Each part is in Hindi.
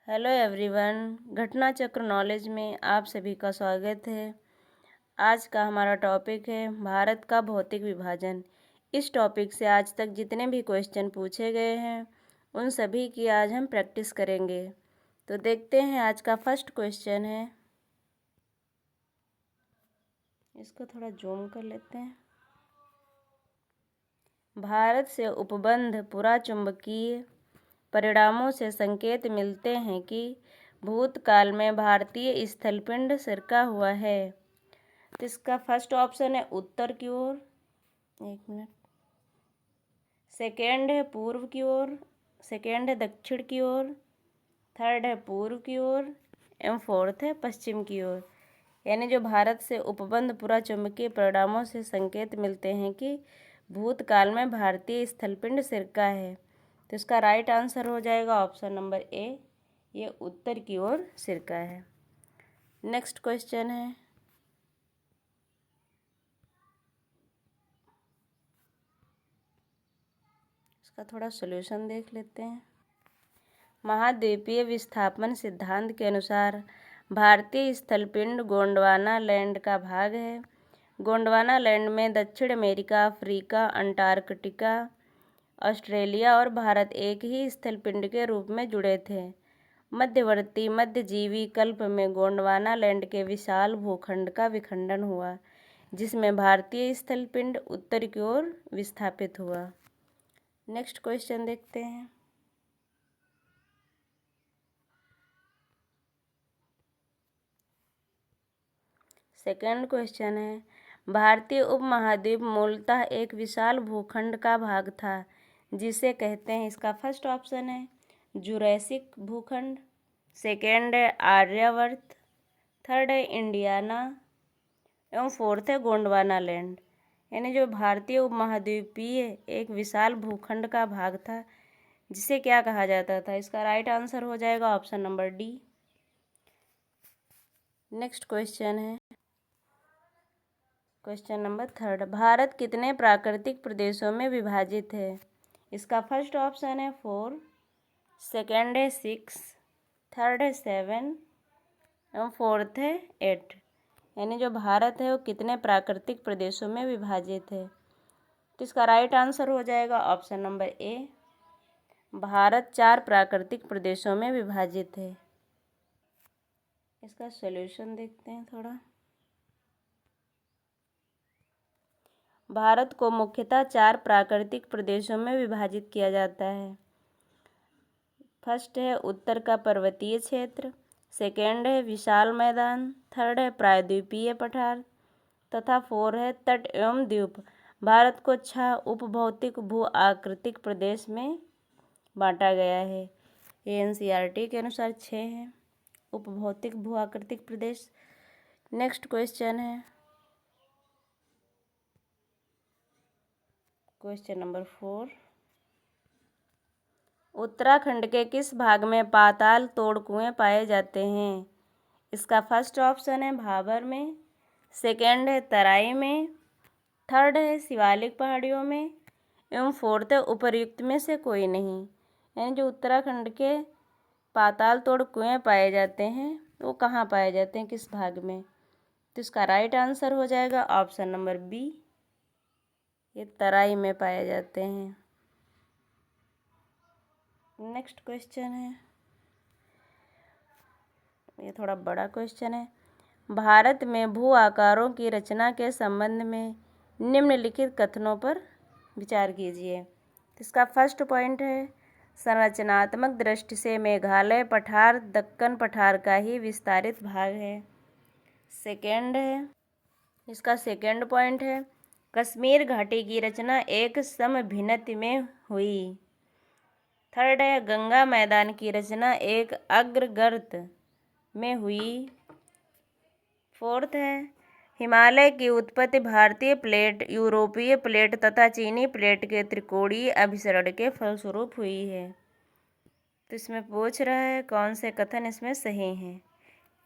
हेलो एवरीवन, घटना चक्र नॉलेज में आप सभी का स्वागत है। आज का हमारा टॉपिक है भारत का भौतिक विभाजन। इस टॉपिक से आज तक जितने भी क्वेश्चन पूछे गए हैं उन सभी की आज हम प्रैक्टिस करेंगे। तो देखते हैं, आज का फर्स्ट क्वेश्चन है, इसको थोड़ा जूम कर लेते हैं। भारत से उपबंध पुराचुंबकीय परिणामों से संकेत मिलते हैं कि भूतकाल में भारतीय स्थलपिंड सरका हुआ है। तो इसका फर्स्ट ऑप्शन है उत्तर की ओर, एक मिनट, सेकेंड है पूर्व की ओर, सेकेंड है दक्षिण की ओर, थर्ड है पूर्व की ओर एवं फोर्थ है पश्चिम की ओर। यानी जो भारत से उपबंध पुराचुंबकीय परिणामों से संकेत मिलते हैं कि भूतकाल में भारतीय स्थलपिंड सिरका है। तो इसका राइट आंसर हो जाएगा ऑप्शन नंबर ए, ये उत्तर की ओर सिरका है। नेक्स्ट क्वेश्चन है, इसका थोड़ा सॉल्यूशन देख लेते हैं। महाद्वीपीय विस्थापन सिद्धांत के अनुसार भारतीय स्थलपिंड गोंडवाना लैंड का भाग है। गोंडवाना लैंड में दक्षिण अमेरिका, अफ्रीका, अंटार्कटिका, ऑस्ट्रेलिया और भारत एक ही स्थलपिंड के रूप में जुड़े थे। मध्यवर्ती मध्यजीवी कल्प में गोंडवाना लैंड के विशाल भूखंड का विखंडन हुआ, जिसमें भारतीय स्थलपिंड उत्तर की ओर विस्थापित हुआ। नेक्स्ट क्वेश्चन देखते हैं। सेकंड क्वेश्चन है, भारतीय उपमहाद्वीप मूलतः एक विशाल भूखंड का भाग था, जिसे कहते हैं। इसका फर्स्ट ऑप्शन है जुरैसिक भूखंड, सेकेंड है आर्यवर्त, थर्ड है इंडियाना एवं फोर्थ है गोंडवाना लैंड। यानी जो भारतीय उपमहाद्वीपीय एक विशाल भूखंड का भाग था, जिसे क्या कहा जाता था। इसका राइट आंसर हो जाएगा option number D. Next question है, क्वेश्चन नंबर थर्ड, भारत कितने प्राकृतिक प्रदेशों में विभाजित है। इसका फर्स्ट ऑप्शन है 4, सेकेंड है 6, थर्ड है 7 एवं फोर्थ है 8। यानी जो भारत है वो कितने प्राकृतिक प्रदेशों में विभाजित है। तो इसका राइट आंसर हो जाएगा ऑप्शन नंबर ए, भारत 4 प्राकृतिक प्रदेशों में विभाजित है। इसका सॉल्यूशन देखते हैं थोड़ा। भारत को मुख्यतः 4 प्राकृतिक प्रदेशों में विभाजित किया जाता है। फर्स्ट है उत्तर का पर्वतीय क्षेत्र, सेकेंड है विशाल मैदान, थर्ड है प्रायद्वीपीय पठार तथा 4 है तट एवं द्वीप। भारत को 6 उपभौतिक भू आकृतिक प्रदेश में बांटा गया है। एनसीईआरटी के अनुसार 6 हैं उपभौतिक भू आकृतिक प्रदेश। नेक्स्ट क्वेश्चन है, क्वेश्चन नंबर 4, उत्तराखंड के किस भाग में पाताल तोड़ कुएं पाए जाते हैं। इसका फर्स्ट ऑप्शन है भाबर में, सेकेंड है तराई में, थर्ड है शिवालिक पहाड़ियों में एवं फोर्थ है उपर्युक्त में से कोई नहीं। यानी जो उत्तराखंड के पाताल तोड़ कुएं पाए जाते हैं वो कहाँ पाए जाते हैं, किस भाग में। तो इसका राइट आंसर हो जाएगा ऑप्शन नंबर बी, ये तराई में पाए जाते हैं। नेक्स्ट क्वेश्चन है, ये थोड़ा बड़ा क्वेश्चन है। भारत में भू आकारों की रचना के संबंध में निम्नलिखित कथनों पर विचार कीजिए। इसका फर्स्ट पॉइंट है, संरचनात्मक दृष्टि से मेघालय पठार दक्कन पठार का ही विस्तारित भाग है। सेकेंड है, इसका सेकेंड पॉइंट है, कश्मीर घाटी की रचना एक समभिन्नति में हुई। थर्ड है, गंगा मैदान की रचना एक अग्रगर्त में हुई। फोर्थ है, हिमालय की उत्पत्ति भारतीय प्लेट, यूरोपीय प्लेट तथा चीनी प्लेट के त्रिकोणीय अभिसरण के फलस्वरूप हुई है। तो इसमें पूछ रहा है कौन से कथन इसमें सही हैं,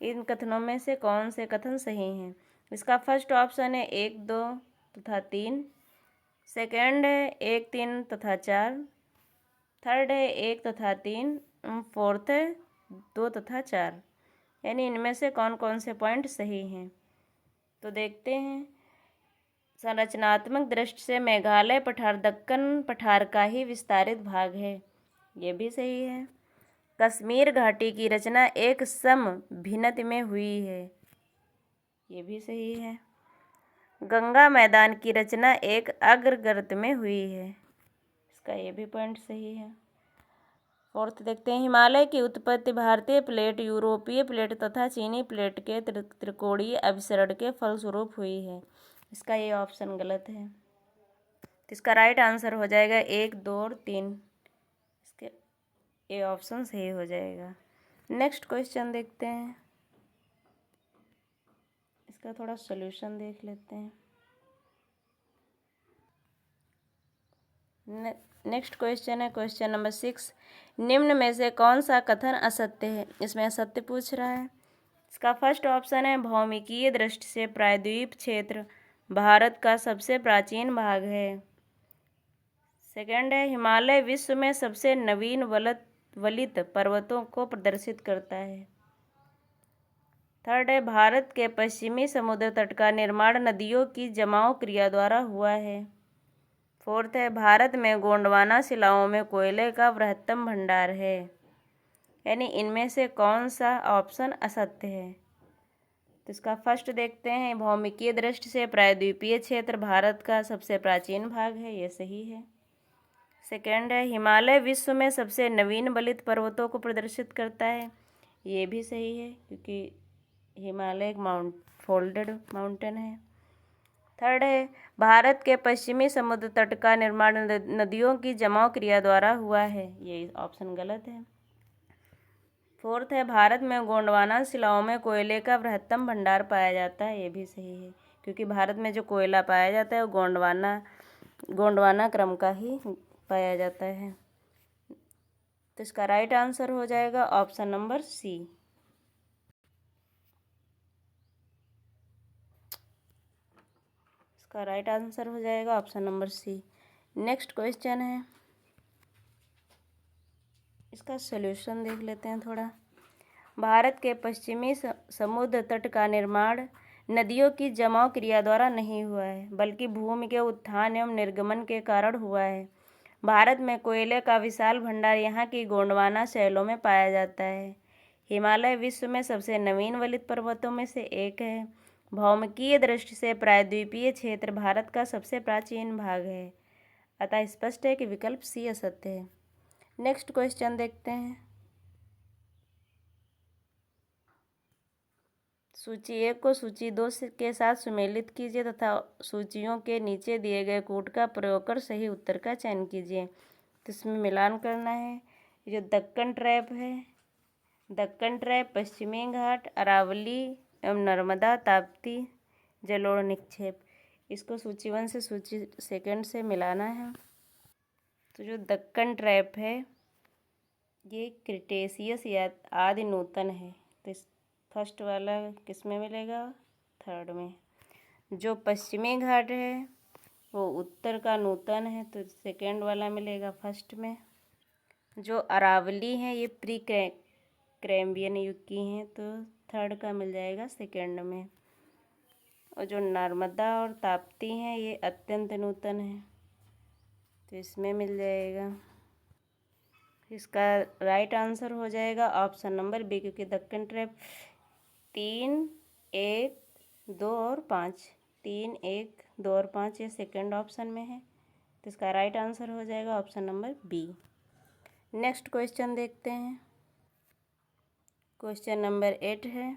इन कथनों में से कौन से कथन सही हैं। इसका फर्स्ट ऑप्शन है 1, 2 तथा 3, सेकेंड है 1, 3 तथा 4, थर्ड है 1 तथा 3, फोर्थ है 2 तथा 4, यानी इनमें से कौन कौन से पॉइंट सही हैं। तो देखते हैं। संरचनात्मक दृष्टि से मेघालय पठार दक्कन पठार का ही विस्तारित भाग है, ये भी सही है। कश्मीर घाटी की रचना एक समभिन्नति में हुई है, ये भी सही है। गंगा मैदान की रचना एक अग्रगर्त में हुई है, इसका ये भी पॉइंट सही है। फोर्थ देखते हैं। हिमालय की उत्पत्ति भारतीय प्लेट, यूरोपीय प्लेट तथा चीनी प्लेट के त्रिकोणीय अभिसरण के फलस्वरूप हुई है, इसका ये ऑप्शन गलत है। तो इसका राइट आंसर हो जाएगा 1, 2 और 3, इसके ये ऑप्शन सही हो जाएगा। नेक्स्ट क्वेश्चन देखते हैं, इसका थोड़ा सॉल्यूशन देख लेते हैं। नेक्स्ट क्वेश्चन है क्वेश्चन नंबर 6। निम्न में से कौन सा कथन असत्य है। इसमें असत्य पूछ रहा है। इसका फर्स्ट ऑप्शन है भौमिकीय दृष्टि से प्रायद्वीप क्षेत्र भारत का सबसे प्राचीन भाग है। सेकंड है हिमालय विश्व में सबसे नवीन वलित पर्वतों को प्रदर्शित करता है। थर्ड है भारत के पश्चिमी समुद्र तट का निर्माण नदियों की जमाव क्रिया द्वारा हुआ है। फोर्थ है भारत में गोंडवाना शिलाओं में कोयले का बृहत्तम भंडार है, यानी इनमें से कौन सा ऑप्शन असत्य है। तो इसका फर्स्ट देखते हैं। भौमिकीय दृष्टि से प्रायद्वीपीय क्षेत्र भारत का सबसे प्राचीन भाग है, ये सही है। सेकंड है हिमालय विश्व में सबसे नवीन वलित पर्वतों को प्रदर्शित करता है, ये भी सही है क्योंकि हिमालय एक फोल्डेड माउंटेन है। थर्ड है भारत के पश्चिमी समुद्र तट का निर्माण नदियों की जमाव क्रिया द्वारा हुआ है, ये ऑप्शन गलत है। फोर्थ है भारत में गोंडवाना शिलाओं में कोयले का बृहत्तम भंडार पाया जाता है, ये भी सही है क्योंकि भारत में जो कोयला पाया जाता है वो गोंडवाना क्रम का ही पाया जाता है। तो इसका राइट आंसर हो जाएगा ऑप्शन नंबर सी। इसका राइट आंसर हो जाएगा option number C. Next question है, इसका सॉल्यूशन देख लेते हैं थोड़ा। भारत के पश्चिमी समुद्र तट का निर्माण नदियों की जमाव क्रिया द्वारा नहीं हुआ है, बल्कि भूमि के उत्थान एवं निर्गमन के कारण हुआ है। भारत में कोयले का विशाल भंडार यहाँ की गोंडवाना शैलों में पाया जाता है। हिमालय विश्व में सबसे नवीन वलित पर्वतों में से एक है। भौमिकीय दृष्टि से प्रायद्वीपीय क्षेत्र भारत का सबसे प्राचीन भाग है, अतः स्पष्ट है कि विकल्प सी असत्य है। नेक्स्ट क्वेश्चन देखते हैं। सूची 1 को सूची 2 के साथ सुमेलित कीजिए तथा सूचियों के नीचे दिए गए कोड का प्रयोग कर सही उत्तर का चयन कीजिए। तो इसमें मिलान करना है। ये जो दक्कन ट्रैप है, दक्कन ट्रैप, पश्चिमी घाट, अरावली एवं नर्मदा ताप्ती जलोढ़ निक्षेप, इसको सूची 1 से सूची 2 से मिलाना है। तो जो दक्कन ट्रैप है ये क्रिटेशियस या आदि नूतन है, तो इस फर्स्ट वाला किस में मिलेगा, थर्ड में। जो पश्चिमी घाट है वो उत्तर का नूतन है, तो सेकंड वाला मिलेगा फर्स्ट में। जो अरावली है ये प्री कैम्ब्रियन युग की हैं, तो थर्ड का मिल जाएगा सेकंड में। और जो नर्मदा और ताप्ती हैं ये अत्यंत नूतन है, तो इसमें मिल जाएगा। इसका राइट आंसर हो जाएगा ऑप्शन नंबर बी, क्योंकि दक्कन ट्रैप 3, 1, 2 और 5, 3, 1, 2 और 5 ये सेकंड ऑप्शन में है, तो इसका राइट आंसर हो जाएगा option number B. Next question देखते हैं। क्वेश्चन नंबर 8 है।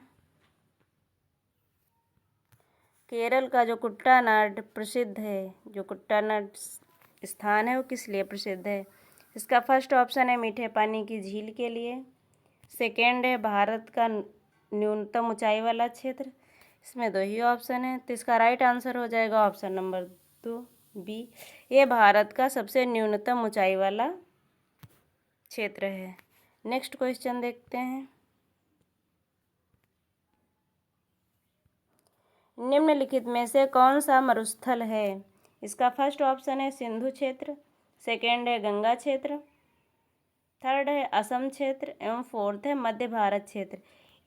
केरल का जो कुट्टानाड प्रसिद्ध है, जो कुट्टानाड स्थान है वो किस लिए प्रसिद्ध है। इसका फर्स्ट ऑप्शन है मीठे पानी की झील के लिए। सेकंड है भारत का न्यूनतम ऊंचाई वाला क्षेत्र। इसमें 2 ही ऑप्शन है, तो इसका राइट आंसर हो जाएगा ऑप्शन नंबर 2 बी। ये भारत का सबसे न्यूनतम ऊंचाई वाला क्षेत्र है। नेक्स्ट क्वेश्चन देखते हैं। निम्नलिखित में से कौन सा मरुस्थल है। इसका फर्स्ट ऑप्शन है सिंधु क्षेत्र, सेकंड है गंगा क्षेत्र, थर्ड है असम क्षेत्र एवं फोर्थ है मध्य भारत क्षेत्र।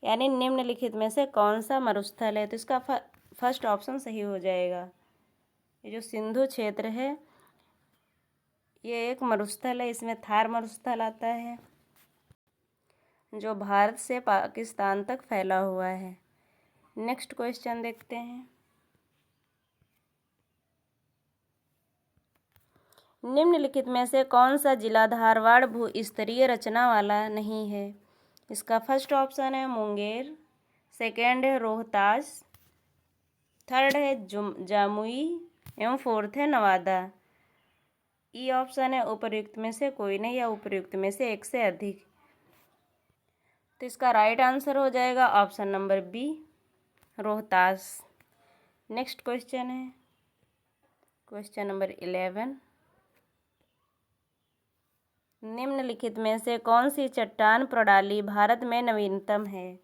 यानी निम्नलिखित में से कौन सा मरुस्थल है? तो इसका फर्स्ट ऑप्शन सही हो जाएगा। ये जो सिंधु क्षेत्र है ये एक मरुस्थल है, इसमें थार मरुस्थल आता है जो भारत से पाकिस्तान तक फैला हुआ है। नेक्स्ट क्वेश्चन देखते हैं। निम्नलिखित में से कौन सा जिला धारवाड़ भूस्तरीय रचना वाला नहीं है? इसका फर्स्ट ऑप्शन है मुंगेर, सेकेंड है रोहतास, थर्ड है जामुई एवं फोर्थ है नवादा। ई ऑप्शन है उपर्युक्त में से कोई नहीं या उपर्युक्त में से एक से अधिक। तो इसका राइट आंसर हो जाएगा option number B, Rohtas. Next question है क्वेश्चन नंबर 11। निम्नलिखित में से कौन सी चट्टान प्रणाली भारत में नवीनतम है?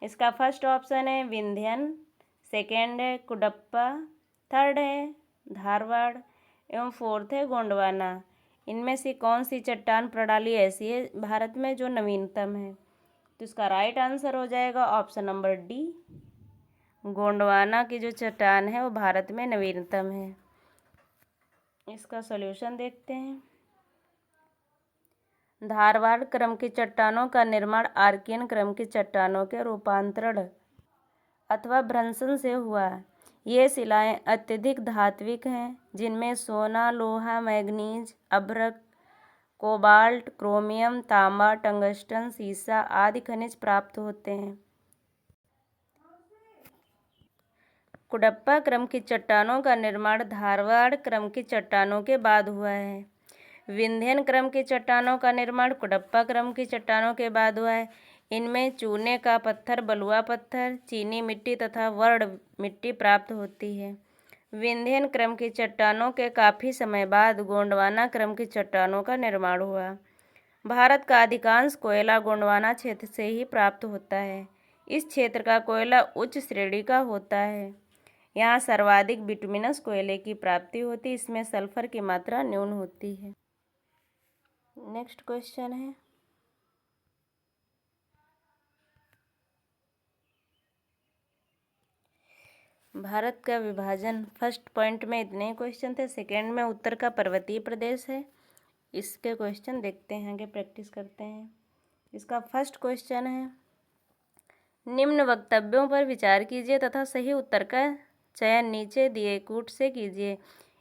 इसका फर्स्ट ऑप्शन है विंध्यन, सेकेंड है कुडप्पा, थर्ड है धारवाड़ एवं फोर्थ है गोंडवाना। इनमें से कौन सी चट्टान प्रणाली ऐसी है भारत में जो नवीनतम है? तो इसका राइट आंसर हो जाएगा ऑप्शन नंबर डी, गोंडवाना की जो चट्टान है वो भारत में नवीनतम है। इसका सॉल्यूशन देखते हैं। धारवाड़ क्रम की चट्टानों का निर्माण आर्कियन क्रम की चट्टानों के रूपांतरण अथवा भ्रंशन से हुआ। ये शिलाएं अत्यधिक धात्विक हैं, जिनमें सोना, लोहा, मैग्नीज, अभ्रक, कोबाल्ट, क्रोमियम, तांबा, टंगस्टन, सीसा आदि खनिज प्राप्त होते हैं। कुडप्पा क्रम की चट्टानों का निर्माण धारवाड़ क्रम की चट्टानों के बाद हुआ है। विंध्यन क्रम की चट्टानों का निर्माण कुडप्पा क्रम की चट्टानों के बाद हुआ है। इनमें चूने का पत्थर, बलुआ पत्थर, चीनी मिट्टी तथा वर्ण मिट्टी प्राप्त होती है। विंध्यन क्रम की चट्टानों के काफ़ी समय बाद गोंडवाना क्रम की चट्टानों का निर्माण हुआ। भारत का अधिकांश कोयला गोंडवाना क्षेत्र से ही प्राप्त होता है। इस क्षेत्र का कोयला उच्च श्रेणी का होता है। यहाँ सर्वाधिक बिटुमिनस कोयले की प्राप्ति होती है। इसमें सल्फर की मात्रा न्यून होती है। नेक्स्ट क्वेश्चन है भारत का विभाजन। फर्स्ट पॉइंट में इतने क्वेश्चन थे, सेकेंड में उत्तर का पर्वतीय प्रदेश है। इसके क्वेश्चन देखते हैं, आगे प्रैक्टिस करते हैं। इसका फर्स्ट क्वेश्चन है निम्न वक्तव्यों पर विचार कीजिए तथा सही उत्तर का चयन नीचे दिए कूट से कीजिए।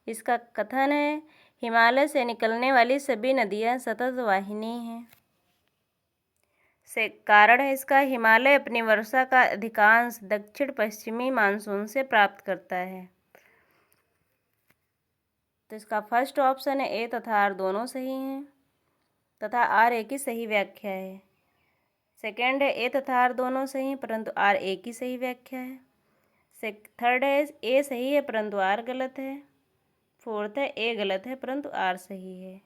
इसका कथन है हिमालय से निकलने वाली सभी नदियां सतत वाहिनी हैं। से कारण है इसका हिमालय अपनी वर्षा का अधिकांश दक्षिण पश्चिमी मानसून से प्राप्त करता है। तो इसका फर्स्ट ऑप्शन है ए तथा आर दोनों सही हैं तथा आर ए की सही व्याख्या है। सेकेंड है ए तथा आर दोनों सही हैं परंतु आर ए की सही व्याख्या है। थर्ड है ए सही है परंतु आर गलत है। फोर्थ है ए गलत है परंतु आर सही है।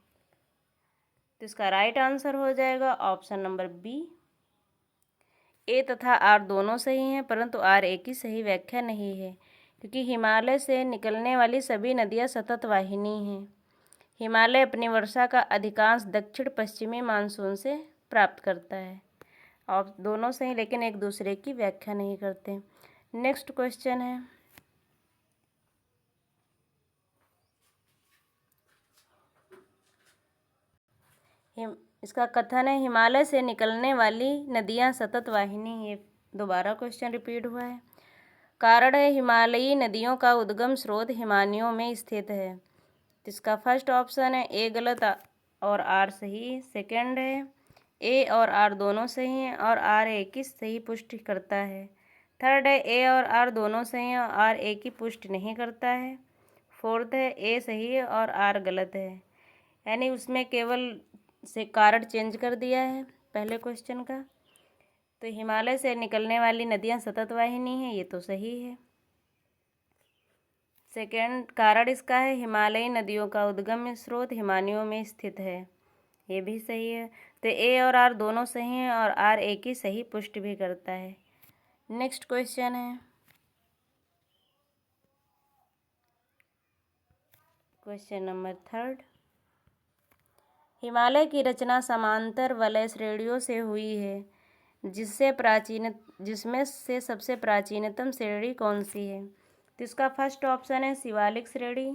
तो इसका राइट आंसर हो जाएगा ऑप्शन नंबर बी, ए तथा आर दोनों सही हैं परंतु आर ए की सही व्याख्या नहीं है, क्योंकि हिमालय से निकलने वाली सभी नदियां सतत वाहिनी हैं। हिमालय अपनी वर्षा का अधिकांश दक्षिण पश्चिमी मानसून से प्राप्त करता है। और दोनों सही लेकिन एक दूसरे की व्याख्या नहीं करते। नेक्स्ट क्वेश्चन है इसका कथन है हिमालय से निकलने वाली नदियां सतत वाहिनी। ये दोबारा क्वेश्चन रिपीट हुआ है। कारण है हिमालयी नदियों का उद्गम स्रोत हिमानियों में स्थित है। इसका फर्स्ट ऑप्शन है ए गलत और आर सही। सेकंड है ए और आर दोनों सही हैं और आर ए की सही पुष्टि करता है। थर्ड है ए और आर दोनों सही हैं और आर ए की पुष्टि नहीं करता है। फोर्थ है ए सही है और आर गलत है। यानी उसमें केवल से कारण चेंज कर दिया है पहले क्वेश्चन का। तो हिमालय से निकलने वाली नदियां सतत वाहिनी हैं, ये तो सही है। सेकेंड कारण इसका है हिमालयी नदियों का उद्गम स्रोत हिमानियों में स्थित है, ये भी सही है। तो ए और आर दोनों सही हैं और आर ए की सही पुष्टि भी करता है। नेक्स्ट क्वेश्चन है क्वेश्चन नंबर 3। हिमालय की रचना समांतर वलय श्रेणियों से हुई है, जिसमें से सबसे प्राचीनतम श्रेणी कौन सी है? तो इसका फर्स्ट ऑप्शन है शिवालिक श्रेणी,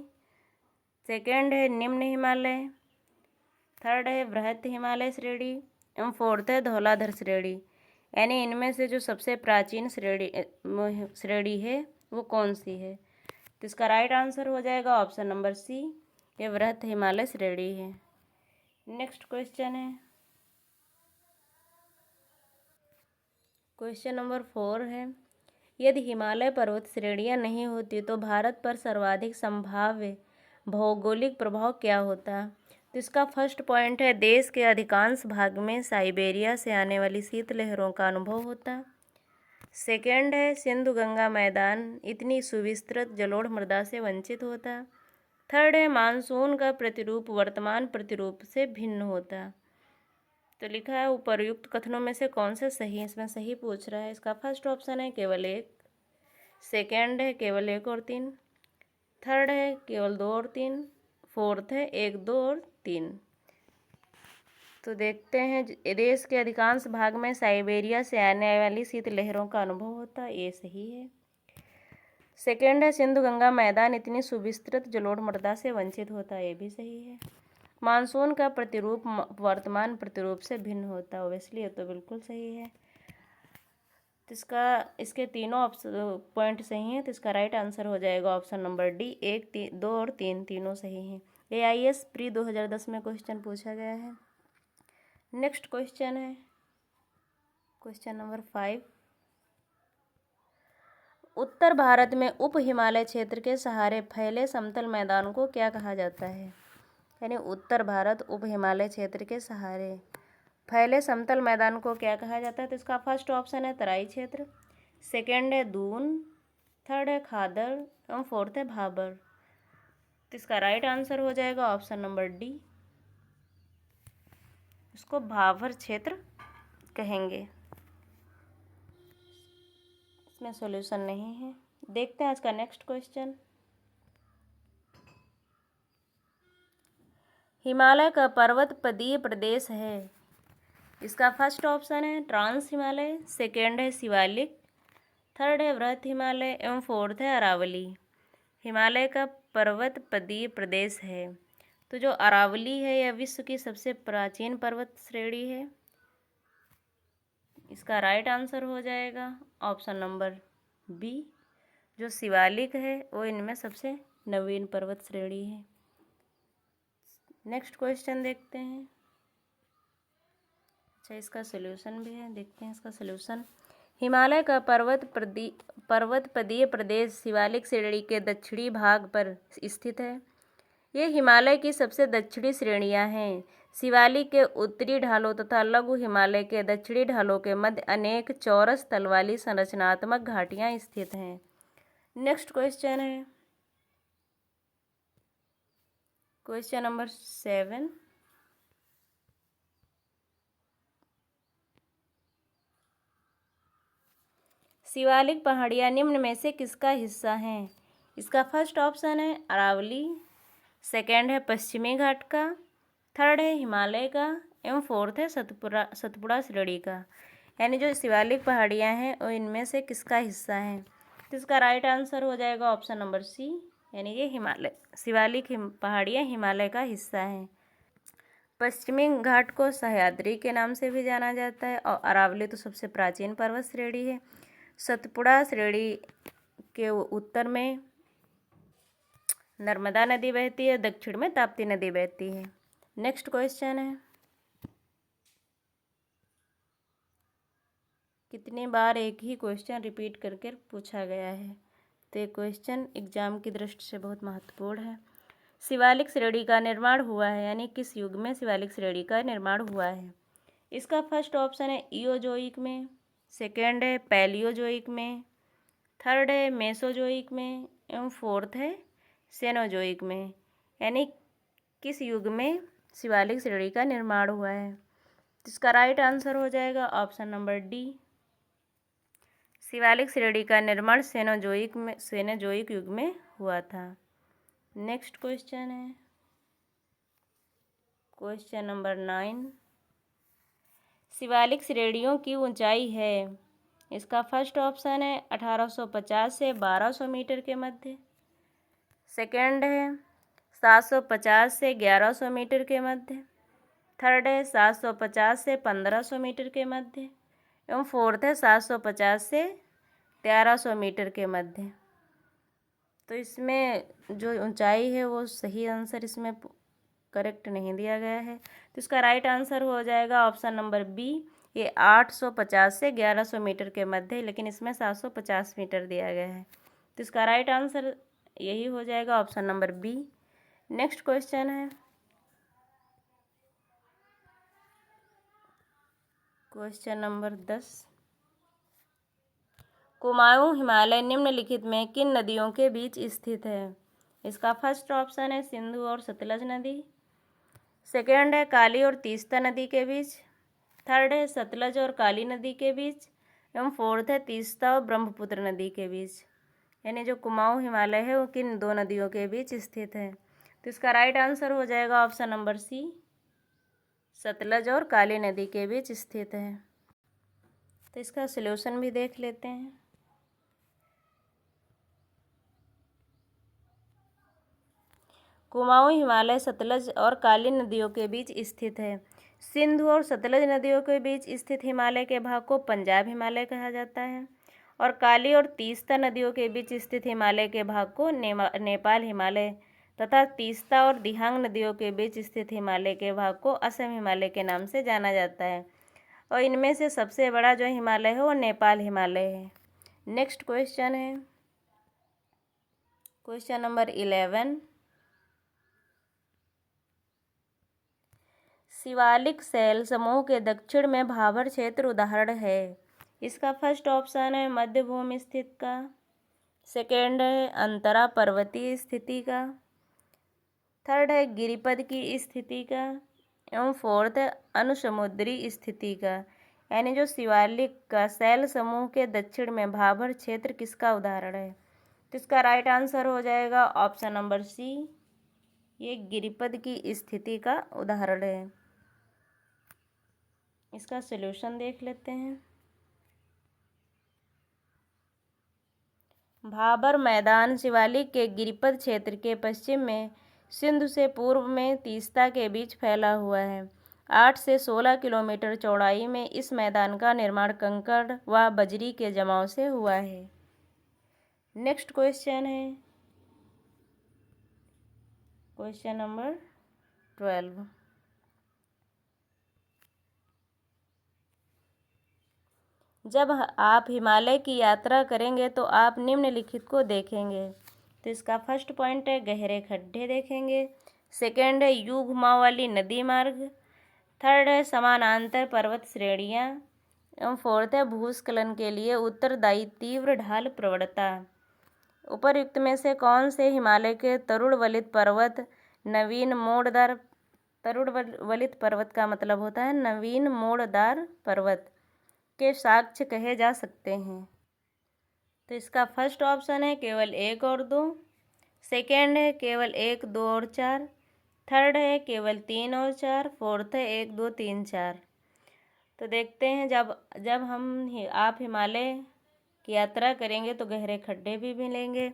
सेकेंड है निम्न हिमालय, थर्ड है बृहत हिमालय श्रेणी एवं फोर्थ है धौलाधर श्रेणी। यानी इनमें से जो सबसे प्राचीन श्रेणी है वो कौन सी है? तो इसका राइट आंसर हो जाएगा ऑप्शन नंबर सी, ये बृहत हिमालय श्रेणी है। नेक्स्ट क्वेश्चन है क्वेश्चन नंबर 4 है, यदि हिमालय पर्वत श्रेणियां नहीं होती तो भारत पर सर्वाधिक संभाव्य भौगोलिक प्रभाव क्या होता? तो इसका फर्स्ट पॉइंट है देश के अधिकांश भाग में साइबेरिया से आने वाली शीतलहरों का अनुभव होता। सेकेंड है सिंधु गंगा मैदान इतनी सुविस्तृत जलोढ़ मृदा से वंचित होता। थर्ड है मानसून का प्रतिरूप वर्तमान प्रतिरूप से भिन्न होता। तो लिखा है उपर्युक्त कथनों में से कौन सा सही है? इसमें सही पूछ रहा है। इसका फर्स्ट ऑप्शन है केवल एक, सेकेंड है केवल 1 और 3, थर्ड है केवल 2 और 3, फोर्थ है 1, 2 और 3। तो देखते हैं, देश के अधिकांश भाग में साइबेरिया से आने वाली शीतलहरों का अनुभव होता, ये सही है। सेकेंड है सिंधु गंगा मैदान इतनी सुविस्तृत जलोढ़ मृदा से वंचित होता, ये भी सही है। मानसून का प्रतिरूप वर्तमान प्रतिरूप से भिन्न होता, ओब्वियसली ये तो बिल्कुल सही है। तो इसके तीनों पॉइंट सही हैं, तो इसका राइट आंसर हो जाएगा ऑप्शन नंबर डी, 1, 2 और 3 तीनों सही हैं। AIS प्री 2010 में क्वेश्चन पूछा गया है। नेक्स्ट क्वेश्चन है क्वेश्चन नंबर 5, उत्तर भारत में उप हिमालय क्षेत्र के सहारे फैले समतल मैदान को क्या कहा जाता है? यानी उत्तर भारत उप हिमालय क्षेत्र के सहारे फैले समतल मैदान को क्या कहा जाता है? तो इसका फर्स्ट ऑप्शन है तराई क्षेत्र, सेकेंड है दून, थर्ड है खादर एवं फोर्थ है भाबर। तो इसका राइट आंसर हो जाएगा ऑप्शन नंबर डी, इसको भाबर क्षेत्र कहेंगे। इसमें सॉल्यूशन नहीं है। देखते हैं आज का नेक्स्ट क्वेश्चन, हिमालय का पर्वत पदीय प्रदेश है। इसका फर्स्ट ऑप्शन है ट्रांस हिमालय, सेकेंड है शिवालिक, थर्ड है बृहत हिमालय एवं फोर्थ है अरावली। हिमालय का पर्वत पदीय प्रदेश है। तो जो अरावली है यह विश्व की सबसे प्राचीन पर्वत श्रेणी है। इसका राइट आंसर हो जाएगा ऑप्शन नंबर बी, जो शिवालिक है वो इनमें सबसे नवीन पर्वत श्रेणी है। नेक्स्ट क्वेश्चन देखते हैं। अच्छा, इसका सॉल्यूशन भी है, देखते हैं इसका सॉल्यूशन। हिमालय का पर्वतपदीय प्रदेश शिवालिक श्रेणी के दक्षिणी भाग पर स्थित है। ये हिमालय की सबसे दक्षिणी श्रेणियां हैं। शिवालिक के उत्तरी ढालों तथा लघु हिमालय के दक्षिणी ढालों के मध्य अनेक चौरस तल वाली संरचनात्मक घाटियां स्थित हैं। नेक्स्ट क्वेश्चन है क्वेश्चन नंबर 7, शिवालिक पहाड़ियाँ निम्न में से किसका हिस्सा हैं? इसका फर्स्ट ऑप्शन है अरावली, सेकेंड है पश्चिमी घाट का, थर्ड है हिमालय का एवं फोर्थ है सतपुड़ा श्रेणी का। यानी जो शिवालिक पहाड़ियाँ हैं वो इनमें से किसका हिस्सा है? तो इसका राइट आंसर हो जाएगा ऑप्शन नंबर सी, यानी ये शिवालिक पहाड़ियाँ हिमालय का हिस्सा हैं। पश्चिमी घाट को सह्याद्री के नाम से भी जाना जाता है और अरावली तो सबसे प्राचीन पर्वत श्रेणी है। सतपुड़ा श्रेणी के उत्तर में नर्मदा नदी बहती है, दक्षिण में ताप्ती नदी बहती है। नेक्स्ट क्वेश्चन है, कितनी बार एक ही क्वेश्चन रिपीट करके पूछा गया है? तो ये क्वेश्चन एग्जाम की दृष्टि से बहुत महत्वपूर्ण है। शिवालिक श्रेणी का निर्माण हुआ है, यानी किस युग में शिवालिक श्रेणी का निर्माण हुआ है? इसका फर्स्ट ऑप्शन है इओजोइक में, सेकेंड है पैलियोजोइक में, थर्ड है मेसोजोइक में एवं फोर्थ है सेनोजोइक में। यानी किस युग में शिवालिक श्रेणी का निर्माण हुआ है? इसका राइट आंसर हो जाएगा ऑप्शन नंबर डी, शिवालिक श्रेणी का निर्माण सेनोजोइक युग में हुआ था। नेक्स्ट क्वेश्चन है क्वेश्चन नंबर 9, शिवालिक श्रेणियों की ऊंचाई है। इसका फर्स्ट ऑप्शन है 1850 से 1200 मीटर के मध्य। सेकंड है 750 से 1100 मीटर के मध्य। थर्ड है 750 से 1500 मीटर के मध्य। एवं फोर्थ है 750 से 1300 मीटर के मध्य। तो इसमें जो ऊंचाई है वो सही आंसर इसमें करेक्ट नहीं दिया गया है, तो इसका राइट आंसर हो जाएगा ऑप्शन नंबर बी। ये 850 से 1100 मीटर के मध्य, लेकिन इसमें 750 मीटर दिया गया है, तो इसका राइट आंसर यही हो जाएगा option number B. Next question है क्वेश्चन नंबर 10, कुमाऊं हिमालय निम्नलिखित में किन नदियों के बीच स्थित है। इसका फर्स्ट ऑप्शन है सिंधु और सतलज नदी। सेकेंड है काली और तीस्ता नदी के बीच। थर्ड है सतलज और काली नदी के बीच। एवं फोर्थ है तीस्ता और ब्रह्मपुत्र नदी के बीच। यानी जो कुमाऊं हिमालय है वो किन दो नदियों के बीच स्थित है, तो इसका राइट आंसर हो जाएगा ऑप्शन नंबर सी, सतलज और काली नदी के बीच स्थित है। तो इसका सॉल्यूशन भी देख लेते हैं। कुमाऊं हिमालय सतलज और काली नदियों के बीच स्थित है। सिंधु और सतलज नदियों के बीच स्थित हिमालय के भाग को पंजाब हिमालय कहा जाता है, और काली और तीस्ता नदियों के बीच स्थित हिमालय के भाग को नेपाल हिमालय तथा तीस्ता और दिहांग नदियों के बीच स्थित हिमालय के भाग को असम हिमालय के नाम से जाना जाता है। और इनमें से सबसे बड़ा जो हिमालय है वो नेपाल हिमालय है। नेक्स्ट क्वेश्चन है क्वेश्चन नंबर 11, शिवालिक शैल समूह के दक्षिण में भाबर क्षेत्र उदाहरण है। इसका फर्स्ट ऑप्शन है मध्य भूमि स्थित का। सेकेंड है अंतरा पर्वतीय स्थिति का। थर्ड है गिरिपद की स्थिति का। एवं फोर्थ है अनुसमुद्री स्थिति का। यानी जो शिवालिक का शैल समूह के दक्षिण में भाबर क्षेत्र किसका उदाहरण है, तो इसका राइट आंसर हो जाएगा ऑप्शन नंबर सी, ये गिरिपद की स्थिति का उदाहरण है। इसका सॉल्यूशन देख लेते हैं। भाबर मैदान शिवालिक के गिरिपद क्षेत्र के पश्चिम में सिंधु से पूर्व में तीस्ता के बीच फैला हुआ है। 8 से 16 किलोमीटर चौड़ाई में इस मैदान का निर्माण कंकड़ व बजरी के जमाव से हुआ है। नेक्स्ट क्वेश्चन है क्वेश्चन नंबर 12, जब आप हिमालय की यात्रा करेंगे तो आप निम्नलिखित को देखेंगे। तो इसका फर्स्ट पॉइंट है गहरे खड्डे देखेंगे। सेकेंड है यू घुमाव वाली नदी मार्ग। थर्ड है समानांतर पर्वत श्रेणियाँ। एवं फोर्थ है भूस्खलन के लिए उत्तरदायी तीव्र ढाल प्रवणता। उपरयुक्त में से कौन से हिमालय के तरुण वलित पर्वत नवीन मोड़दार, तरुण वलित पर्वत का मतलब होता है नवीन मोड़दार पर्वत, के साक्ष्य कहे जा सकते हैं। तो इसका फर्स्ट ऑप्शन है केवल 1 और 2। सेकेंड है केवल 1, 2 और 4। थर्ड है केवल 3 और 4। फोर्थ है 1, 2, 3, 4। तो देखते हैं जब आप हिमालय की यात्रा करेंगे तो गहरे खड्डे भी मिलेंगे,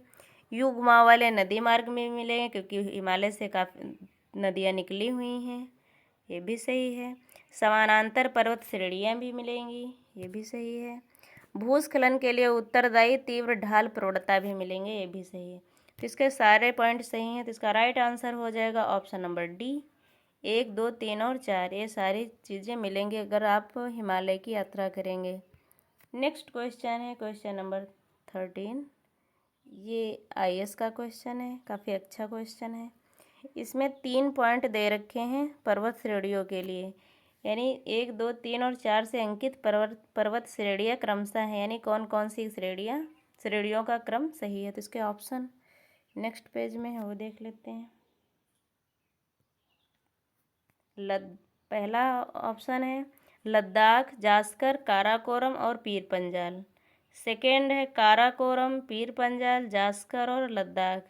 यू घुमाव वाले नदी मार्ग में भी मिलेंगे क्योंकि हिमालय से काफ़ी नदियाँ निकली हुई हैं, ये भी सही है। समानांतर पर्वत श्रेणियाँ भी मिलेंगी, ये भी सही है। भूस्खलन के लिए उत्तरदायी तीव्र ढाल प्रवणता भी मिलेंगे, ये भी सही है। तो इसके सारे पॉइंट सही हैं, तो इसका राइट आंसर हो जाएगा ऑप्शन नंबर डी, 1, 2, 3 और 4। ये सारी चीज़ें मिलेंगी अगर आप हिमालय की यात्रा करेंगे। नेक्स्ट क्वेश्चन है क्वेश्चन नंबर 13। ये IAS का क्वेश्चन है, काफ़ी अच्छा क्वेश्चन है। इसमें 3 पॉइंट दे रखे हैं पर्वत श्रेणियों के लिए, यानी 1, 2, 3 और 4 से अंकित पर्वत श्रेणियाँ क्रमशः हैं, यानी कौन कौन सी श्रेणियों का क्रम सही है। तो इसके ऑप्शन नेक्स्ट पेज में है, वो देख लेते हैं। पहला ऑप्शन है लद्दाख, जास्कर, काराकोरम और पीर पंजाल। सेकेंड है काराकोरम, पीर पंजाल, जास्कर और लद्दाख।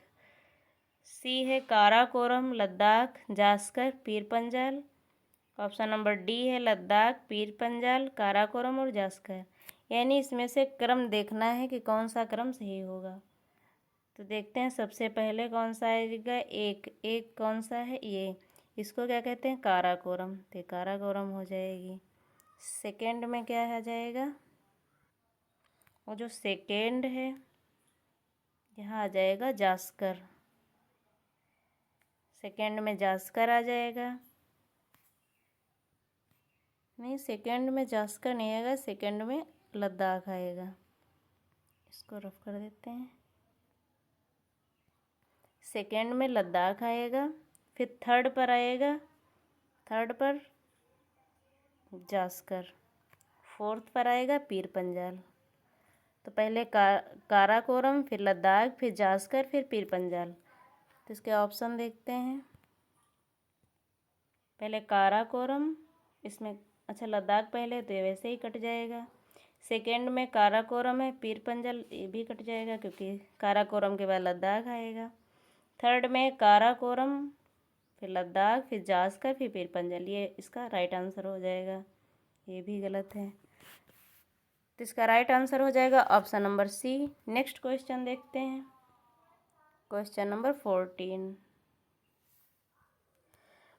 सी है Karakoram, Ladakh, Zanskar, Pir Panjal. Option number D है लद्दाख, पीर पंजाल, काराकोरम और जास्कर। यानी इसमें से क्रम देखना है कि कौन सा क्रम सही होगा। तो देखते हैं सबसे पहले कौन सा आएगा। एक कौन सा है ये, इसको क्या कहते हैं, काराकोरम। तो काराकोरम हो जाएगी। सेकंड में क्या आ जाएगा, वो जो सेकंड है यहाँ आ जाएगा जास्कर। सेकंड में जास्कर आ जाएगा। नहीं, सेकंड में जास्कर नहीं आएगा, सेकंड में लद्दाख आएगा। इसको रफ कर देते हैं। सेकंड में लद्दाख आएगा, फिर थर्ड पर आएगा, थर्ड पर जास्कर, फोर्थ पर आएगा पीर पंजाल। तो पहले काराकोरम, फिर लद्दाख, फिर जास्कर, फिर पीर पंजाल। तो इसके ऑप्शन देखते हैं। पहले काराकोरम, इसमें अच्छा लद्दाख पहले तो ये वैसे ही कट जाएगा। सेकंड में काराकोरम है, पीर पंजाल ये भी कट जाएगा क्योंकि काराकोरम के बाद लद्दाख आएगा। थर्ड में काराकोरम, फिर लद्दाख, फिर जास्कर, फिर पीर पंजाल। ये इसका राइट आंसर हो जाएगा। ये भी गलत है, तो इसका राइट आंसर हो जाएगा option number C. Next question देखते हैं। Question number 14।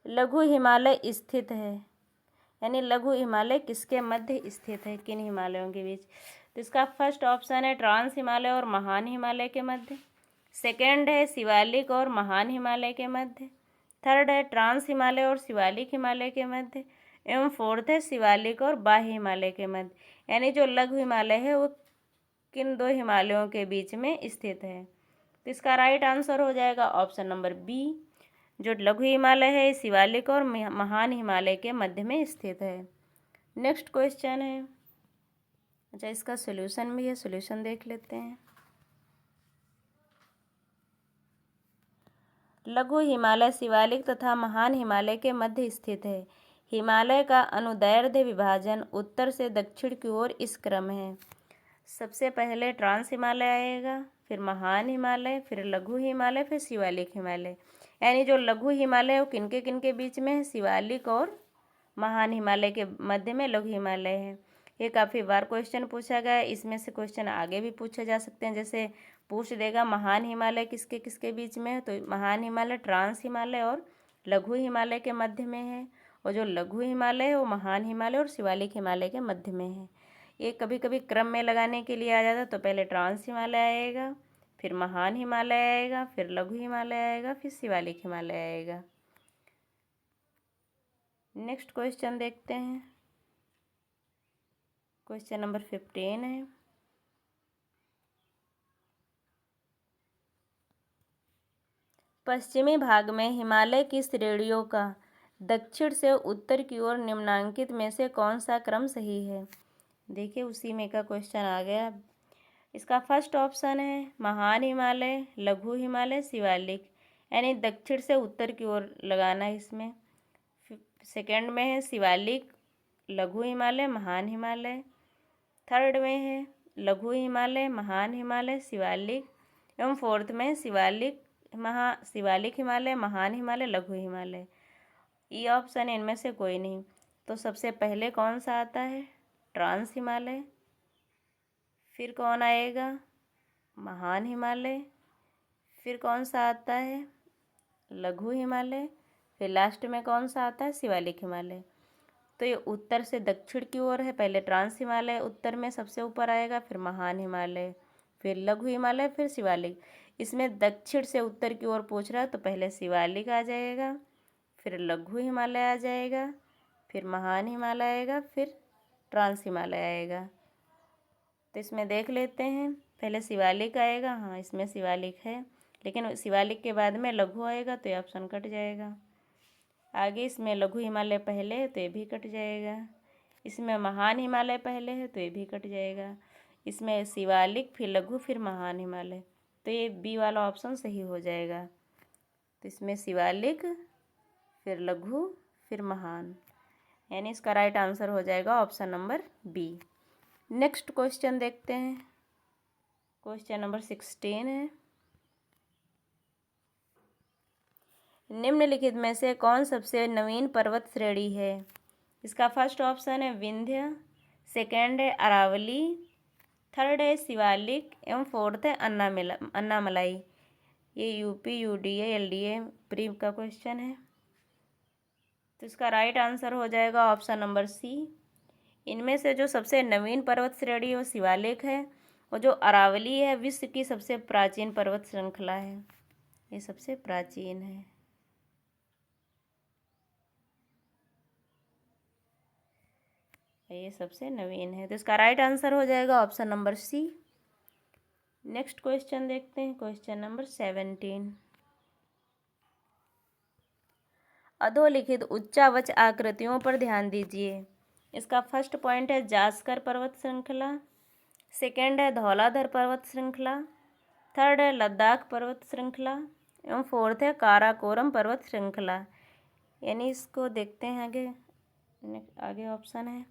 लघु हिमालय स्थित है, यानी लघु हिमालय किसके मध्य स्थित है, किन हिमालयों के बीच। तो इसका फर्स्ट ऑप्शन है ट्रांस हिमालय और महान हिमालय के मध्य। सेकंड है शिवालिक और महान हिमालय के मध्य। थर्ड है ट्रांस हिमालय और शिवालिक हिमालय के मध्य। एवं फोर्थ है शिवालिक और बाह्य हिमालय के मध्य। यानी जो लघु हिमालय है वो किन दो हिमालयों के बीच में स्थित है। तो इसका राइट आंसर हो जाएगा ऑप्शन नंबर बी। जो लघु हिमालय है शिवालिक और महान हिमालय के मध्य में स्थित है। नेक्स्ट क्वेश्चन है, अच्छा इसका सॉल्यूशन भी है, सॉल्यूशन देख लेते हैं। लघु हिमालय शिवालिक तथा महान हिमालय के मध्य स्थित है। हिमालय का अनुदैर्ध्य विभाजन उत्तर से दक्षिण की ओर इस क्रम है। सबसे पहले ट्रांस हिमालय आएगा, फिर महान हिमालय, फिर लघु हिमालय, फिर शिवालिक हिमालय। यानी जो लघु हिमालय है वो किनके बीच में है, शिवालिक और महान हिमालय के मध्य में लघु हिमालय है। ये काफ़ी बार क्वेश्चन पूछा गया है। इसमें से क्वेश्चन आगे भी पूछे जा सकते हैं। जैसे पूछ देगा महान हिमालय किसके किसके बीच में है, तो महान हिमालय ट्रांस हिमालय और लघु हिमालय के मध्य में है। और जो लघु हिमालय है वो महान हिमालय और शिवालिक हिमालय के मध्य में है। ये कभी कभी क्रम में लगाने के लिए आ जाता है। तो पहले ट्रांस हिमालय आएगा, फिर महान हिमालय आएगा, फिर लघु हिमालय आएगा, फिर शिवालिक हिमालय आएगा। नेक्स्ट क्वेश्चन देखते हैं। क्वेश्चन नंबर 15 है। पश्चिमी भाग में हिमालय की श्रेणियों का दक्षिण से उत्तर की ओर निम्नांकित में से कौन सा क्रम सही है। देखिए उसी में का क्वेश्चन आ गया। इसका फर्स्ट ऑप्शन है महान हिमालय, लघु हिमालय, शिवालिक। यानी दक्षिण से उत्तर की ओर लगाना है इसमें। सेकंड में है शिवालिक, लघु हिमालय, महान हिमालय। थर्ड में है लघु हिमालय, महान हिमालय, शिवालिक। एवं फोर्थ में शिवालिक हिमालय, महान हिमालय, लघु हिमालय। ये ऑप्शन है, इनमें से कोई नहीं। तो सबसे पहले कौन सा आता है, ट्रांस हिमालय। फिर कौन आएगा, महान हिमालय। फिर कौन सा आता है, लघु हिमालय। फिर लास्ट में कौन सा आता है, शिवालिक हिमालय। तो ये उत्तर से दक्षिण की ओर है। पहले ट्रांस हिमालय उत्तर में सबसे ऊपर आएगा, फिर महान हिमालय, फिर लघु हिमालय, फिर शिवालिक। इसमें दक्षिण से उत्तर की ओर पूछ रहा है तो पहले शिवालिक आ जाएगा, फिर लघु हिमालय आ जाएगा, फिर महान हिमालय आएगा, फिर ट्रांस हिमालय आएगा। तो इसमें देख लेते हैं, पहले शिवालिक आएगा। हाँ इसमें शिवालिक है, लेकिन शिवालिक के बाद में लघु आएगा तो ये ऑप्शन कट जाएगा। आगे इसमें लघु हिमालय पहले है तो ये भी कट जाएगा। इसमें महान हिमालय पहले है तो ये भी कट जाएगा। इसमें शिवालिक, फिर लघु, फिर महान हिमालय, तो ये बी वाला ऑप्शन सही हो जाएगा। तो इसमें शिवालिक, फिर लघु, फिर महान, यानी इसका राइट आंसर हो जाएगा option number B. Next question देखते हैं। क्वेश्चन नंबर 16 है। निम्नलिखित में से कौन सबसे नवीन पर्वत श्रेणी है? इसका फर्स्ट ऑप्शन है विंध्य, सेकेंड है अरावली, थर्ड है शिवालिक एवं फोर्थ है अन्नामलाई। ये यूपी यूडीए एलडीए प्री का क्वेश्चन है। तो इसका राइट आंसर हो जाएगा ऑप्शन नंबर सी। इनमें से जो सबसे नवीन पर्वत श्रेणी है वो शिवालिक है, और जो अरावली है विश्व की सबसे प्राचीन पर्वत श्रृंखला है। ये सबसे प्राचीन है। ये सबसे नवीन है, तो इसका राइट आंसर हो जाएगा option number C. Next question देखते हैं, क्वेश्चन नंबर 17। अधोलिखित उच्चावच आकृतियों पर ध्यान दीजिए। इसका फर्स्ट पॉइंट है जास्कर पर्वत श्रृंखला, सेकेंड है धौलाधर पर्वत श्रृंखला, थर्ड है लद्दाख पर्वत श्रृंखला एवं फोर्थ है काराकोरम पर्वत श्रृंखला। यानी इसको देखते हैं आगे। आगे ऑप्शन है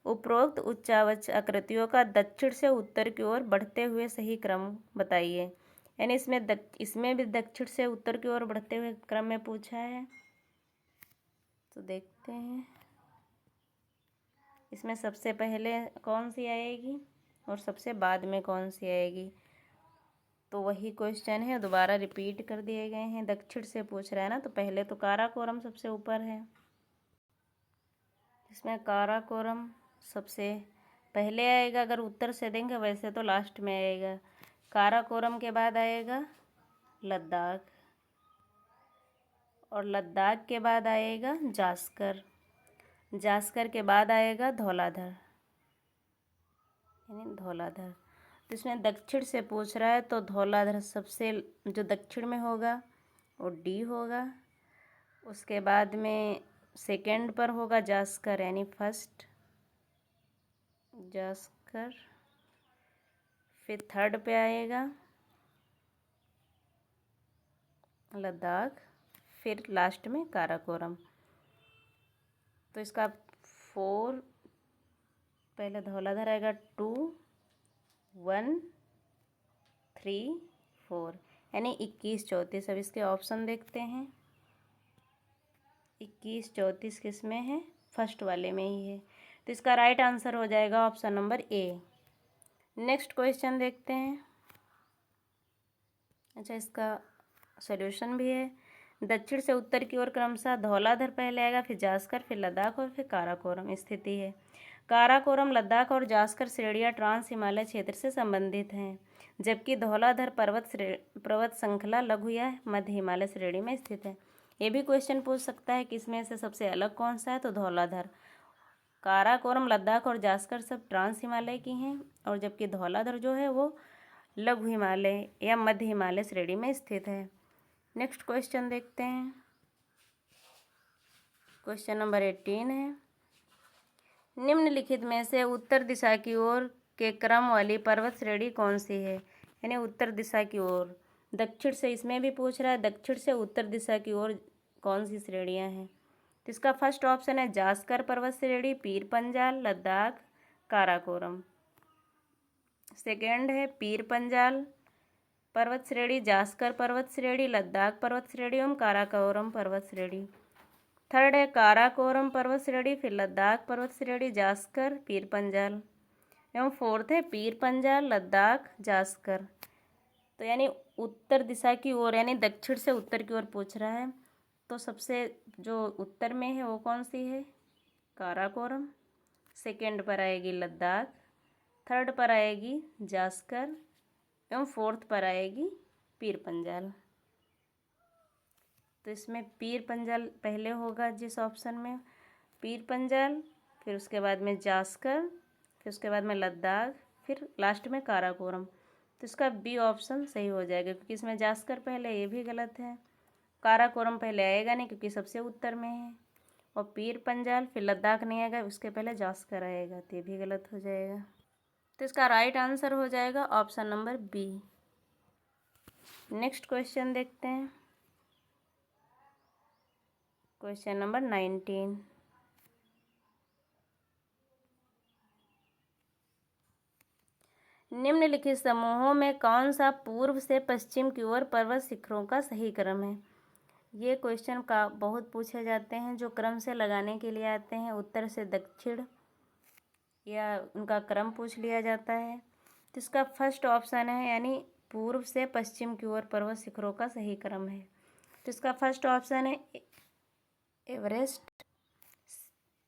उपरोक्त उच्चावच आकृतियों का दक्षिण से उत्तर की ओर बढ़ते हुए सही क्रम बताइए। यानी इसमें भी दक्षिण से उत्तर की ओर बढ़ते हुए क्रम में पूछा है। तो देखते हैं इसमें सबसे पहले कौन सी आएगी और सबसे बाद में कौन सी आएगी। तो वही क्वेश्चन है, दोबारा रिपीट कर दिए गए हैं। दक्षिण से पूछ रहा है ना, तो पहले तो काराकोरम सबसे ऊपर है। इसमें काराकोरम सबसे पहले आएगा। अगर उत्तर से देंगे वैसे तो लास्ट में आएगा। काराकोरम के बाद आएगा लद्दाख, और लद्दाख के बाद आएगा जास्कर, जास्कर के बाद आएगा धौलाधर, यानी धौलाधर। तो इसमें दक्षिण से पूछ रहा है तो धौलाधर सबसे जो दक्षिण में होगा वो डी होगा। उसके बाद में सेकेंड पर होगा जास्कर, यानी फर्स्ट जास्कर। फिर थर्ड पे आएगा लद्दाख, फिर लास्ट में काराकोरम। तो इसका 4 पहले धौलाधर आएगा 2 1 3 4, यानी 21 34। अब इसके ऑप्शन देखते हैं। 21 34 किस में है? फर्स्ट वाले में ही है। तो इसका राइट आंसर हो जाएगा option number A. Next question देखते हैं। अच्छा, इसका सॉल्यूशन भी है। दक्षिण से उत्तर की ओर क्रमशः धौलाधर पहले आएगा, फिर जास्कर, फिर लद्दाख और फिर काराकोरम स्थिति है। काराकोरम, लद्दाख और जास्कर श्रेणियाँ ट्रांस हिमालय क्षेत्र से संबंधित हैं, जबकि धौलाधर पर्वत श्रृंखला लघु या मध्य हिमालय श्रेणी में स्थित है। ये भी क्वेश्चन पूछ सकता है कि इसमें से सबसे अलग कौन सा है, तो धौलाधर। काराकोरम, लद्दाख और जास्कर सब ट्रांस हिमालय की हैं, और जबकि धौलाधर जो है वो लघु हिमालय या मध्य हिमालय श्रेणी में स्थित है। नेक्स्ट क्वेश्चन देखते हैं। क्वेश्चन नंबर 18 है। निम्नलिखित में से उत्तर दिशा की ओर के क्रम वाली पर्वत श्रेणी कौन सी है? यानी उत्तर दिशा की ओर, दक्षिण से इसमें भी पूछ रहा है, दक्षिण से उत्तर दिशा की ओर कौन सी श्रेणियां हैं। तो इसका फर्स्ट ऑप्शन है जास्कर पर्वत श्रेणी, पीर पंजाल, लद्दाख, काराकोरम। सेकेंड है पीर पंजाल पर्वत श्रेणी, जास्कर पर्वत श्रेणी, लद्दाख पर्वत श्रेणी एवं काराकोरम पर्वत श्रेणी। थर्ड है काराकोरम पर्वत श्रेणी, फिर लद्दाख पर्वत श्रेणी, जास्कर, पीर पंजाल एवं फोर्थ है पीर पंजाल, लद्दाख, जास्कर। तो यानी उत्तर दिशा की ओर, यानी दक्षिण से उत्तर की ओर पूछ रहा है, तो सबसे जो उत्तर में है वो कौन सी है? काराकोरम। सेकेंड पर आएगी लद्दाख, थर्ड पर आएगी जास्कर एवं फोर्थ पर आएगी पीर पंजाल। तो इसमें पीर पंजाल पहले होगा जिस ऑप्शन में, पीर पंजाल, फिर उसके बाद में जास्कर, फिर उसके बाद में लद्दाख, फिर लास्ट में काराकोरम। तो इसका बी ऑप्शन सही हो जाएगा, क्योंकि इसमें जास्कर पहले, ये भी गलत है। काराकोरम पहले आएगा नहीं क्योंकि सबसे उत्तर में है, और पीर पंजाल फिर लद्दाख नहीं आएगा, उसके पहले जास्कर आएगा, तो ये भी गलत हो जाएगा। तो इसका राइट आंसर हो जाएगा option number B. Next question देखते हैं। Question number 19। निम्नलिखित समूहों में कौन सा पूर्व से पश्चिम की ओर पर्वत शिखरों का सही क्रम है? ये क्वेश्चन का बहुत पूछे जाते हैं, जो क्रम से लगाने के लिए आते हैं, उत्तर से दक्षिण या उनका क्रम पूछ लिया जाता है। तो इसका फर्स्ट ऑप्शन है, यानी पूर्व से पश्चिम की ओर पर्वत शिखरों का सही क्रम है। तो इसका फर्स्ट ऑप्शन है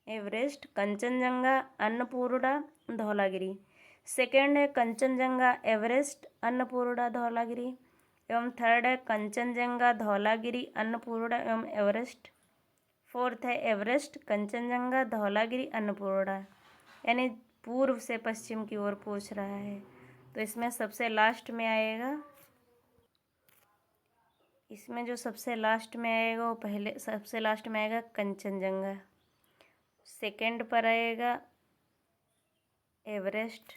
एवरेस्ट, कंचनजंगा, अन्नपूर्णा, धौलागिरी। सेकेंड है कंचनजंगा, एवरेस्ट, अन्नपूर्णा, धौलागिरी। एवं थर्ड है कंचनजंगा, धौलागिरी, अन्नपूर्णा एवं एवरेस्ट। फोर्थ है एवरेस्ट, कंचनजंगा, धौलागिरी, अन्नपूर्णा। यानी पूर्व से पश्चिम की ओर पूछ रहा है। तो इसमें सबसे लास्ट में आएगा, इसमें जो सबसे लास्ट में आएगा वो पहले सबसे लास्ट में आएगा कंचनजंगा, सेकंड पर आएगा एवरेस्ट,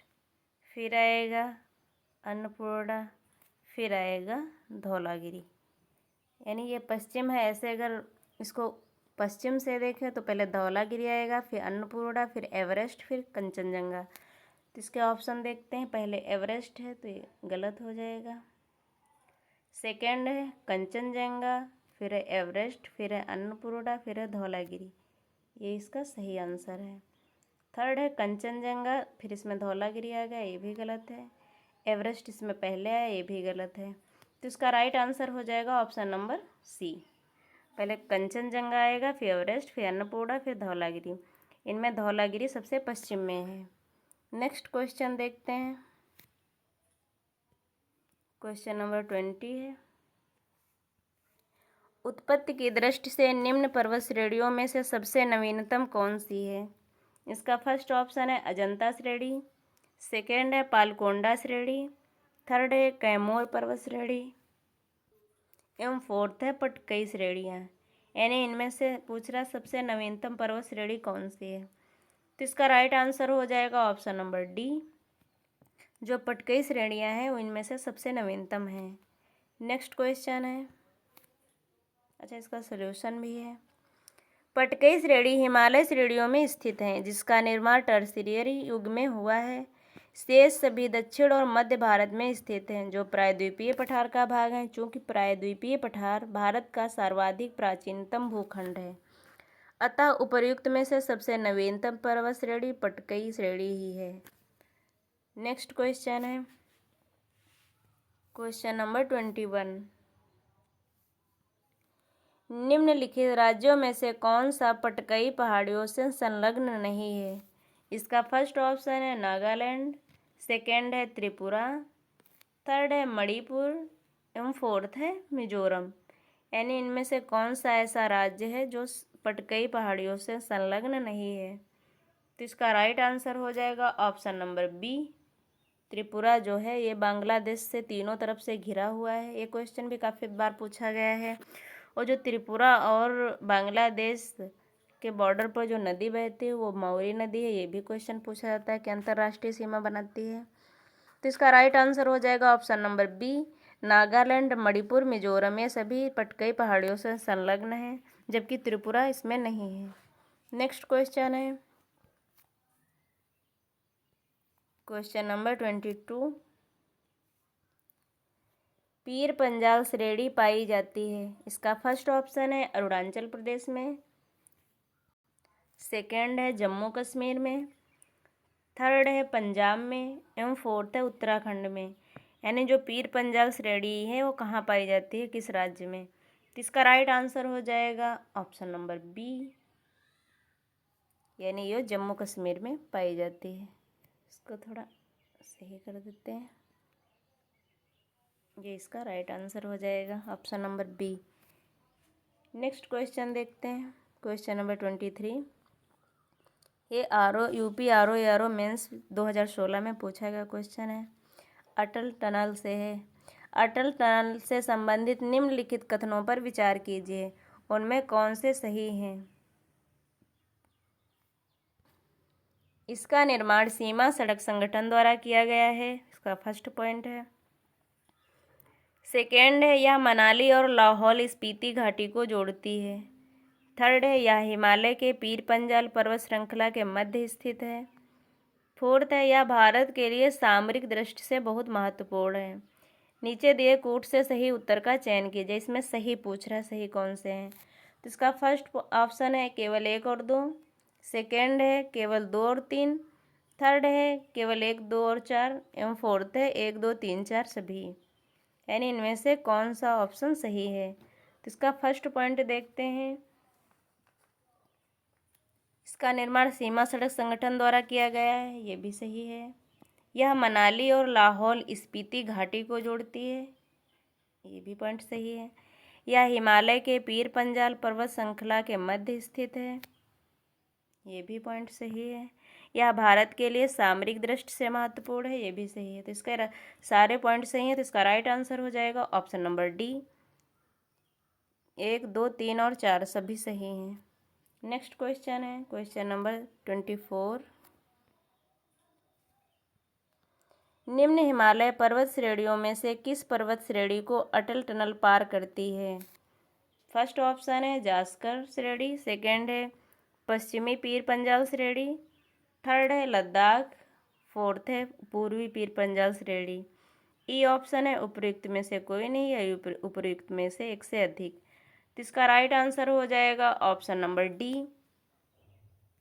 फिर आएगा अन्नपूर्णा, फिर आएगा धौलागिरी। यानी ये पश्चिम है, ऐसे अगर इसको पश्चिम से देखें तो पहले धौलागिरी आएगा, फिर अन्नपूर्णा, फिर एवरेस्ट, फिर कंचनजंगा। तो इसके ऑप्शन देखते हैं। पहले एवरेस्ट है तो ये गलत हो जाएगा। सेकंड है कंचनजंगा, फिर है एवरेस्ट, फिर है अन्नपूर्णा, फिर है धौलागिरी। ये इसका सही आंसर है। थर्ड है कंचनजंगा, फिर इसमें धौलागिरी आ गया, ये भी गलत है। एवरेस्ट इसमें पहले आया, ये भी गलत है। तो इसका राइट आंसर हो जाएगा ऑप्शन नंबर सी। पहले कंचनजंगा आएगा, फिर एवरेस्ट, फिर अन्नपूर्णा, फिर धौलागिरी। इनमें धौलागिरी सबसे पश्चिम में है। नेक्स्ट क्वेश्चन देखते हैं। क्वेश्चन नंबर 20 है, उत्पत्ति की दृष्टि से निम्न पर्वत श्रेणियों में से सबसे नवीनतम कौन सी है? इसका फर्स्ट ऑप्शन है अजंता श्रेणी, सेकेंड है पालकोंडा श्रेणी, थर्ड है कैमोर पर्वत श्रेणी एवं फोर्थ है पटकई श्रेणियाँ। यानी इनमें से पूछ रहा सबसे नवीनतम पर्वत श्रेणी कौन सी है। तो इसका राइट आंसर हो जाएगा ऑप्शन नंबर डी। जो पटकई श्रेणियाँ हैं वो इनमें से सबसे नवीनतम है। नेक्स्ट क्वेश्चन है, अच्छा इसका सॉल्यूशन भी है। पटकई श्रेणी हिमालय श्रेणियों में स्थित है, जिसका निर्माण टर्शियरी युग में हुआ है। शेष सभी दक्षिण और मध्य भारत में स्थित हैं, जो प्रायद्वीपीय पठार का भाग हैं। चूँकि प्रायद्वीपीय पठार भारत का सर्वाधिक प्राचीनतम भूखंड है, अतः उपर्युक्त में से सबसे नवीनतम पर्वत श्रेणी पटकई श्रेणी ही है। नेक्स्ट क्वेश्चन है क्वेश्चन नंबर 21, निम्नलिखित राज्यों में से कौन सा पटकई पहाड़ियों से संलग्न नहीं है? इसका फर्स्ट ऑप्शन है नागालैंड, सेकेंड है त्रिपुरा, थर्ड है मणिपुर एवं फोर्थ है मिजोरम। यानी इनमें से कौन सा ऐसा राज्य है जो पटकई पहाड़ियों से संलग्न नहीं है? तो इसका राइट आंसर हो जाएगा ऑप्शन नंबर बी। त्रिपुरा जो है ये बांग्लादेश से तीनों तरफ से घिरा हुआ है। ये क्वेश्चन भी काफ़ी बार पूछा गया है। और जो त्रिपुरा और बांग्लादेश के बॉर्डर पर जो नदी बहती है वो मौरी नदी है। ये भी क्वेश्चन पूछा जाता है कि अंतर्राष्ट्रीय सीमा बनाती है। तो इसका राइट आंसर हो जाएगा option number B. Nagaland, Manipur, Mizoram ये सभी पटकई पहाड़ियों से संलग्न हैं, जबकि त्रिपुरा इसमें नहीं है। नेक्स्ट क्वेश्चन है क्वेश्चन नंबर 22, पीर पंजाल श्रेणी पाई जाती है। इसका फर्स्ट ऑप्शन है अरुणाचल प्रदेश में, सेकेंड है जम्मू कश्मीर में, थर्ड है पंजाब में एवं फोर्थ है उत्तराखंड में। यानी जो पीर पंजाल श्रेणी है वो कहाँ पाई जाती है, किस राज्य में? तो इसका राइट आंसर हो जाएगा ऑप्शन नंबर बी, यानी ये जम्मू कश्मीर में पाई जाती है। इसको थोड़ा सही कर देते हैं, ये इसका राइट आंसर हो जाएगा option number B. Next question देखते हैं क्वेश्चन नंबर 23, ये यूपी आर ओ मेंस 2016 में पूछा गया क्वेश्चन है, अटल टनल से है। अटल टनल से संबंधित निम्नलिखित कथनों पर विचार कीजिए, उनमें कौन से सही हैं? इसका निर्माण सीमा सड़क संगठन द्वारा किया गया है, इसका फर्स्ट पॉइंट है। सेकेंड है यह मनाली और लाहौल स्पीति घाटी को जोड़ती है। थर्ड है यह हिमालय के पीर पंजाल पर्वत श्रृंखला के मध्य स्थित है। फोर्थ है यह भारत के लिए सामरिक दृष्टि से बहुत महत्वपूर्ण है। नीचे दिए कूट से सही उत्तर का चयन कीजिए। इसमें सही पूछ रहा है, सही कौन से हैं। तो इसका फर्स्ट ऑप्शन है केवल 1 और 2, सेकेंड है केवल 2 और 3, थर्ड है केवल 1, 2 और 4 एवं फोर्थ है 1, 2, 3, 4 सभी। यानी इनमें से कौन सा ऑप्शन सही है। तो इसका फर्स्ट पॉइंट देखते हैं। इसका निर्माण सीमा सड़क संगठन द्वारा किया गया है, ये भी सही है। यह मनाली और लाहौल स्पीति घाटी को जोड़ती है, ये भी पॉइंट सही है। यह हिमालय के पीर पंजाल पर्वत श्रृंखला के मध्य स्थित है, ये भी पॉइंट सही है। यह भारत के लिए सामरिक दृष्टि से महत्वपूर्ण है, ये भी सही है। तो इसके सारे पॉइंट सही हैं, तो इसका राइट आंसर हो जाएगा ऑप्शन नंबर डी। 1, 2, 3 और 4 सभी सही हैं। नेक्स्ट क्वेश्चन है क्वेश्चन नंबर 24। निम्न हिमालय पर्वत श्रेणियों में से किस पर्वत श्रेणी को अटल टनल पार करती है। फर्स्ट ऑप्शन है जास्कर श्रेणी, सेकेंड है पश्चिमी पीर पंजाल श्रेणी, थर्ड है लद्दाख, फोर्थ है पूर्वी पीर पंजाल श्रेणी। ई ऑप्शन है उपयुक्त में से कोई नहीं या उपयुक्त में से एक से अधिक। तो इसका राइट आंसर हो जाएगा ऑप्शन नंबर डी।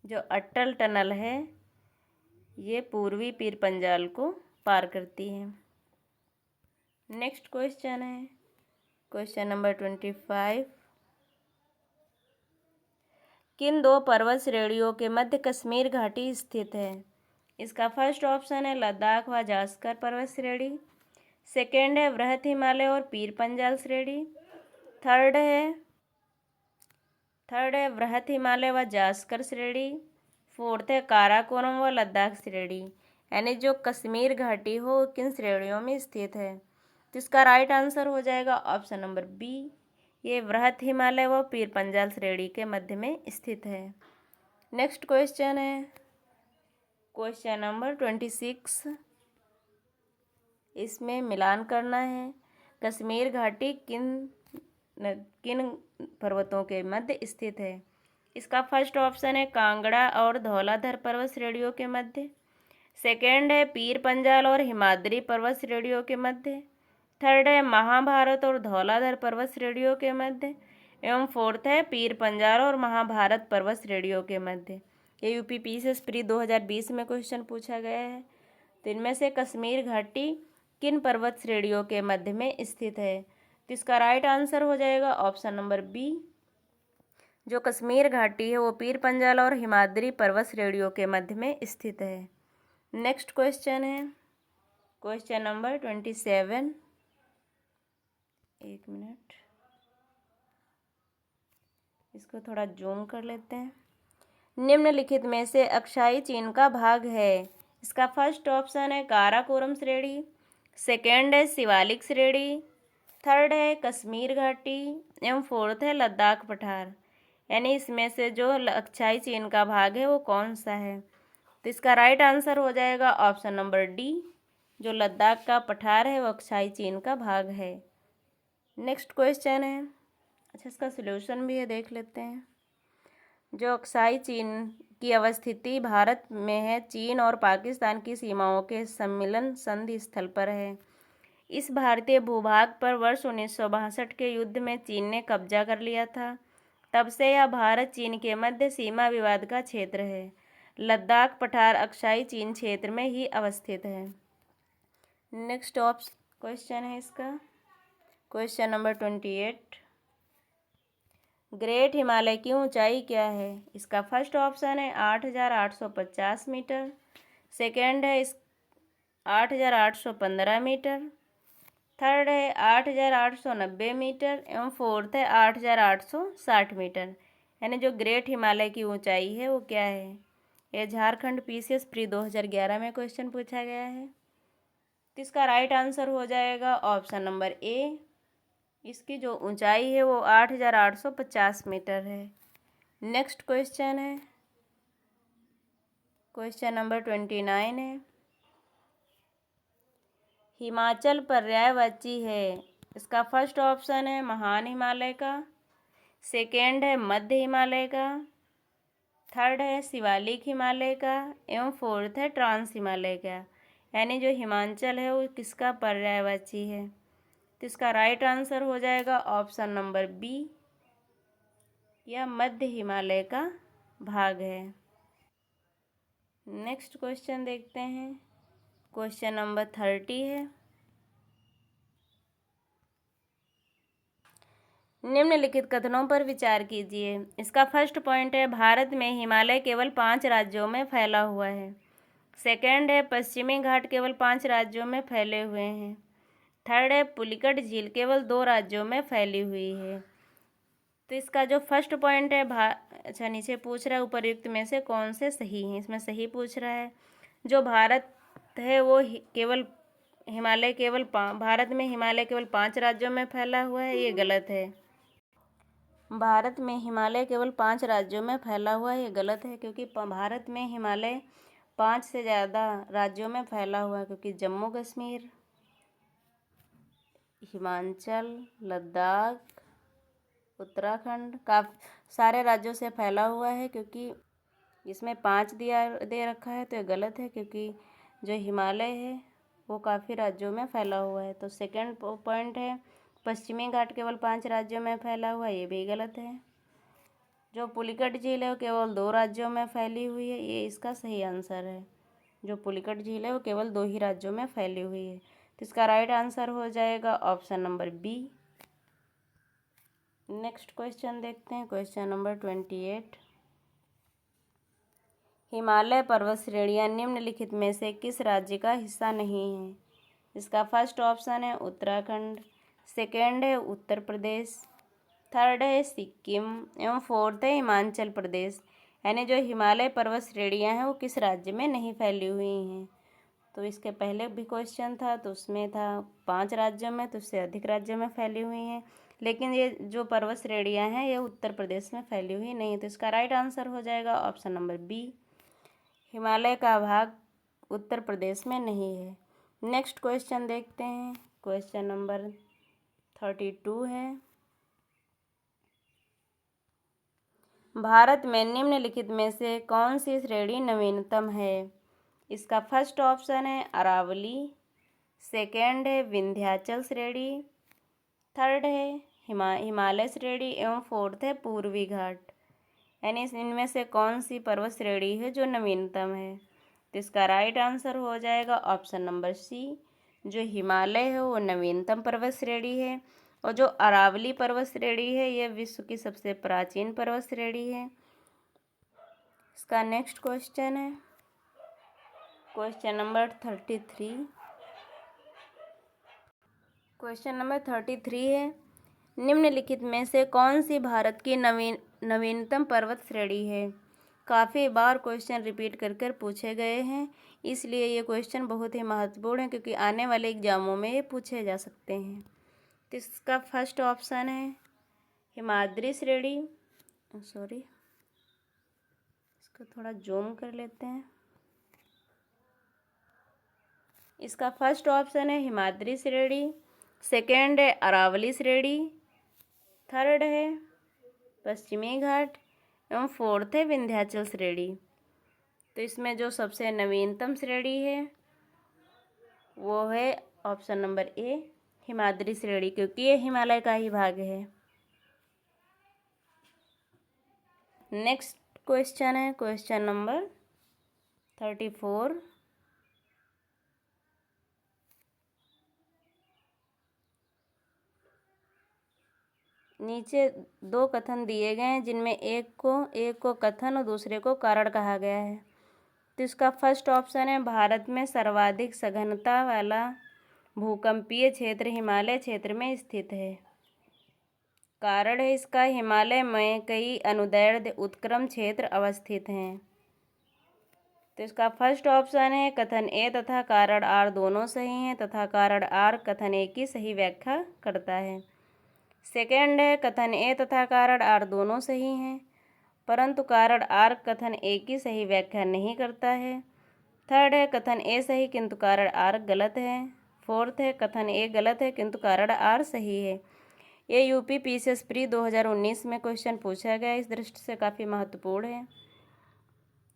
जो अटल टनल है ये पूर्वी पीर पंजाल को पार करती है। नेक्स्ट क्वेश्चन है क्वेश्चन नंबर 25। किन दो पर्वत श्रेणियों के मध्य कश्मीर घाटी स्थित है। इसका फर्स्ट ऑप्शन है लद्दाख व जास्कर पर्वत श्रेणी, सेकेंड है बृहत हिमालय और पीर पंजाल श्रेणी, थर्ड है बृहत हिमालय व जास्कर श्रेणी, फोर्थ है काराकोरम व लद्दाख श्रेणी। यानी जो कश्मीर घाटी हो किन श्रेणियों में स्थित है। तो इसका राइट आंसर हो जाएगा ऑप्शन नंबर बी। ये बृहत हिमालय व पीर पंजाल श्रेणी के मध्य में स्थित है। नेक्स्ट क्वेश्चन है क्वेश्चन नंबर 26। इसमें मिलान करना है। कश्मीर घाटी किन पर्वतों के मध्य स्थित है। इसका फर्स्ट ऑप्शन है कांगड़ा और धौलाधर पर्वत श्रेणियों के मध्य, सेकेंड है पीर पंजाल और हिमाद्री पर्वत श्रेणियों के मध्य, थर्ड है महाभारत और धौलाधर पर्वत श्रेणियों के मध्य एवं फोर्थ है पीर पंजाल और महाभारत पर्वत श्रेणियों के मध्य। ये यूपीपीसीएस प्री 2020 में क्वेश्चन पूछा गया है। तो इनमें से कश्मीर घाटी किन पर्वत श्रेणियों के मध्य में स्थित है। तो इसका राइट आंसर हो जाएगा ऑप्शन नंबर बी। जो कश्मीर घाटी है वो पीर पंजाल और हिमाद्री पर्वत श्रेणियों के मध्य में स्थित है। नेक्स्ट क्वेश्चन है क्वेश्चन नंबर 27। एक मिनट, इसको थोड़ा जूम कर लेते हैं। निम्नलिखित में से अक्षाई चीन का भाग है। इसका फर्स्ट ऑप्शन है काराकोरम श्रेणी, सेकेंड है शिवालिक श्रेणी, थर्ड है कश्मीर घाटी एवं फोर्थ है लद्दाख पठार। यानी इसमें से जो अक्षाई चीन का भाग है वो कौन सा है। तो इसका राइट आंसर हो जाएगा ऑप्शन नंबर डी। जो लद्दाख का पठार है वो अक्षाई चीन का भाग है। नेक्स्ट क्वेश्चन है, अच्छा इसका सॉल्यूशन भी है, देख लेते हैं। जो अक्षाई चीन की अवस्थिति भारत में है, चीन और पाकिस्तान की सीमाओं के सम्मिलन संधि स्थल पर है। इस भारतीय भूभाग पर वर्ष 1962 के युद्ध में चीन ने कब्जा कर लिया था। तब से यह भारत चीन के मध्य सीमा विवाद का क्षेत्र है। लद्दाख पठार अक्षाई चीन क्षेत्र में ही अवस्थित है। नेक्स्ट क्वेश्चन है इसका क्वेश्चन नंबर 28। ग्रेट हिमालय की ऊंचाई क्या है। इसका फर्स्ट ऑप्शन है 8,850 मीटर, सेकेंड है 8,815 मीटर, थर्ड है 8,890 मीटर एवं फोर्थ है 8,860 मीटर। यानी जो ग्रेट हिमालय की ऊंचाई है वो क्या है। यह झारखंड पीसीएस प्री 2011 में क्वेश्चन पूछा गया है। तो इसका राइट आंसर हो जाएगा ऑप्शन नंबर ए। इसकी जो ऊंचाई है वो 8,850 मीटर है। नेक्स्ट क्वेश्चन है क्वेश्चन नंबर 29 है। हिमाचल पर्यायवाची है। इसका फर्स्ट ऑप्शन है महान हिमालय का, सेकेंड है मध्य हिमालय का, थर्ड है शिवालिक हिमालय का एवं फोर्थ है ट्रांस हिमालय का। यानी जो हिमाचल है वो किसका पर्यायवाची है। तो इसका राइट आंसर हो जाएगा ऑप्शन नंबर बी, यह मध्य हिमालय का भाग है। नेक्स्ट क्वेश्चन देखते हैं। क्वेश्चन नंबर 30 है। निम्नलिखित कथनों पर विचार कीजिए। इसका फर्स्ट पॉइंट है भारत में हिमालय केवल 5 राज्यों में फैला हुआ है। सेकंड है पश्चिमी घाट केवल 5 राज्यों में फैले हुए हैं। थर्ड है पुलिकट झील केवल 2 राज्यों में फैली हुई है। तो इसका जो फर्स्ट पॉइंट है नीचे पूछ रहा है उपर्युक्त में से कौन से सही हैं। इसमें सही पूछ रहा है जो भारत है वो केवल हिमालय केवल भारत में हिमालय केवल 5 राज्यों में फैला हुआ है, ये गलत है। भारत में हिमालय केवल 5 राज्यों में फैला हुआ है, ये गलत है, क्योंकि भारत में हिमालय 5 से ज़्यादा राज्यों में फैला हुआ है, क्योंकि जम्मू कश्मीर, हिमाचल, लद्दाख, उत्तराखंड का सारे राज्यों से फैला हुआ है। क्योंकि इसमें 5 दे रखा है तो ये गलत है, क्योंकि जो हिमालय है वो काफ़ी राज्यों में फैला हुआ है। तो सेकंड पॉइंट है पश्चिमी घाट केवल 5 राज्यों में फैला हुआ है, ये भी गलत है। जो पुलिकट झील है वो केवल 2 राज्यों में फैली हुई है, ये इसका सही आंसर है। जो पुलिकट झील है वो केवल 2 ही राज्यों में फैली हुई है, तो इसका राइट आंसर हो जाएगा option number B. Next question देखते हैं। Question number 28। हिमालय पर्वत श्रेणियाँ निम्नलिखित में से किस राज्य का हिस्सा नहीं है। इसका फर्स्ट ऑप्शन है उत्तराखंड, सेकेंड है उत्तर प्रदेश, थर्ड है सिक्किम एवं फोर्थ है हिमाचल प्रदेश। यानी जो हिमालय पर्वत श्रेणियाँ हैं वो किस राज्य में नहीं फैली हुई हैं। तो इसके पहले भी क्वेश्चन था तो उसमें था 5 राज्यों में, तो उससे अधिक राज्यों में फैली हुई हैं, लेकिन ये जो पर्वत श्रेणियाँ हैं ये उत्तर प्रदेश में फैली हुई नहीं है। तो इसका राइट आंसर हो जाएगा ऑप्शन नंबर बी, हिमालय का भाग उत्तर प्रदेश में नहीं है। नेक्स्ट क्वेश्चन देखते हैं। क्वेश्चन नंबर 32 है। भारत में निम्नलिखित में से कौन सी श्रेणी नवीनतम है। इसका फर्स्ट ऑप्शन है अरावली, सेकेंड है विंध्याचल श्रेणी, थर्ड है हिमालय श्रेणी एवं फोर्थ है पूर्वी घाट। यानी इनमें से कौन सी पर्वत श्रेणी है जो नवीनतम है। तो इसका राइट आंसर हो जाएगा ऑप्शन नंबर सी, जो हिमालय है वो नवीनतम पर्वत श्रेणी है, और जो अरावली पर्वत श्रेणी है यह विश्व की सबसे प्राचीन पर्वत श्रेणी है। इसका नेक्स्ट क्वेश्चन है क्वेश्चन नंबर 33। क्वेश्चन नंबर 33 है। निम्नलिखित में से कौन सी भारत की नवीनतम पर्वत श्रेणी है। काफ़ी बार क्वेश्चन रिपीट कर कर पूछे गए हैं, इसलिए ये क्वेश्चन बहुत ही महत्वपूर्ण है, क्योंकि आने वाले एग्जामों में ये पूछे जा सकते हैं। तो इसका फर्स्ट ऑप्शन है हिमाद्री श्रेणी, सॉरी इसको थोड़ा जूम कर लेते हैं। इसका फर्स्ट ऑप्शन है हिमाद्री श्रेणी, सेकेंड है अरावली श्रेणी, थर्ड है पश्चिमी घाट एवं फोर्थ है विंध्याचल श्रेणी। तो इसमें जो सबसे नवीनतम श्रेणी है वो है ऑप्शन नंबर ए, हिमाद्री श्रेणी, क्योंकि ये हिमालय का ही भाग है। नेक्स्ट क्वेश्चन है क्वेश्चन नंबर 34। नीचे 2 कथन दिए गए हैं, जिनमें एक को कथन और दूसरे को कारण कहा गया है। तो इसका फर्स्ट ऑप्शन है भारत में सर्वाधिक सघनता वाला भूकंपीय क्षेत्र हिमालय क्षेत्र में स्थित है। कारण है इसका हिमालय में कई अनुदैर्ध्य उत्क्रम क्षेत्र अवस्थित हैं। तो इसका फर्स्ट ऑप्शन है कथन ए तथा कारण आर दोनों सही हैं तथा कारण आर कथन ए की सही व्याख्या करता है। सेकेंड है कथन ए तथा कारण आर दोनों सही हैं, परंतु कारण आर कथन ए की सही व्याख्या नहीं करता है। थर्ड है कथन ए सही किंतु कारण आर गलत है। फोर्थ है कथन ए गलत है किंतु कारण आर सही है। ये यूपी पीसीएस प्री 2019 में क्वेश्चन पूछा गया, इस दृष्टि से काफ़ी महत्वपूर्ण है।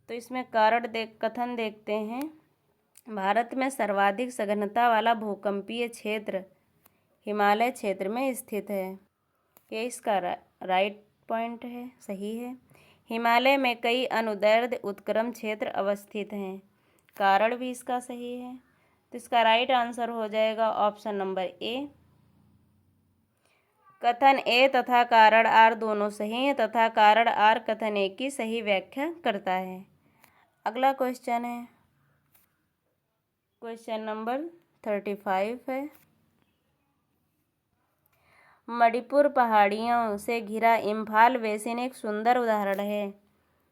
तो इसमें कारण कथन देखते हैं। भारत में सर्वाधिक सघनता वाला भूकंपीय क्षेत्र हिमालय क्षेत्र में स्थित है। ये इसका राइट पॉइंट है, सही है। हिमालय में कई अनुदैर्ध्य उत्क्रम क्षेत्र अवस्थित हैं, कारण भी इसका सही है। तो इसका राइट आंसर हो जाएगा ऑप्शन नंबर ए। कथन ए तथा कारण आर दोनों सही हैं तथा कारण आर कथन ए की सही व्याख्या करता है। अगला क्वेश्चन है क्वेश्चन नंबर 35 है। मणिपुर पहाड़ियों से घिरा इम्फाल बेसिन एक सुंदर उदाहरण है।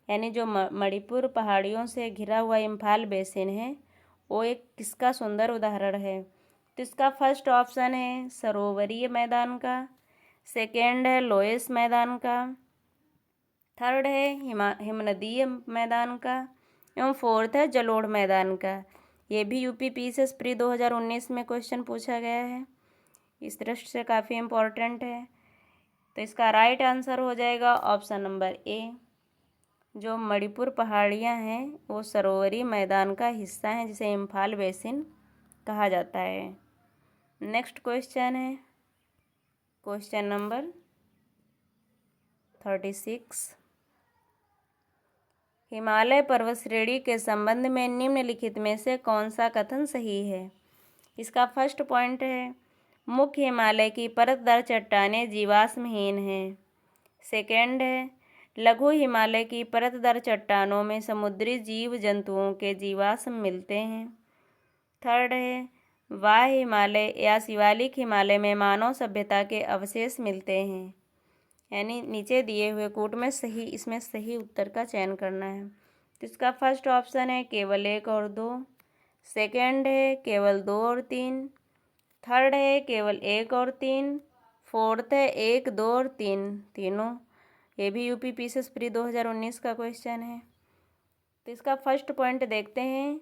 यानी जो मणिपुर पहाड़ियों से घिरा हुआ इम्फाल बेसिन है वो एक किसका सुंदर उदाहरण है। तो इसका फर्स्ट ऑप्शन है सरोवरीय मैदान का, सेकेंड है लोएस मैदान का, थर्ड है हिमनदीय मैदान का एवं फोर्थ है जलोढ़ मैदान का। ये भी यूपी पीसीएस प्री 2019 में क्वेश्चन पूछा गया है, इस दृष्टि से काफ़ी इम्पोर्टेंट है। तो इसका राइट आंसर हो जाएगा ऑप्शन नंबर ए। जो मणिपुर पहाड़ियाँ हैं वो सरोवरी मैदान का हिस्सा हैं जिसे इम्फाल बेसिन कहा जाता है। नेक्स्ट क्वेश्चन है क्वेश्चन नंबर 36। हिमालय पर्वत श्रेणी के संबंध में निम्नलिखित में से कौन सा कथन सही है। इसका फर्स्ट पॉइंट है मुख्य हिमालय की परतदार चट्टानें जीवाश्महीन हैं। सेकेंड है लघु हिमालय की परतदार चट्टानों में समुद्री जीव जंतुओं के जीवाश्म मिलते हैं। थर्ड है वाह्य हिमालय या शिवालिक हिमालय में मानव सभ्यता के अवशेष मिलते हैं। यानी नीचे दिए हुए कूट में सही इसमें सही उत्तर का चयन करना है। तो इसका फर्स्ट ऑप्शन है केवल 1 और 2, सेकेंड है केवल 2 और 3, थर्ड है केवल 1 और 3, फोर्थ है 1, 2 और 3 तीनों। ये भी यूपी पीसीएस प्री 2019 का क्वेश्चन है। तो इसका फर्स्ट पॉइंट देखते हैं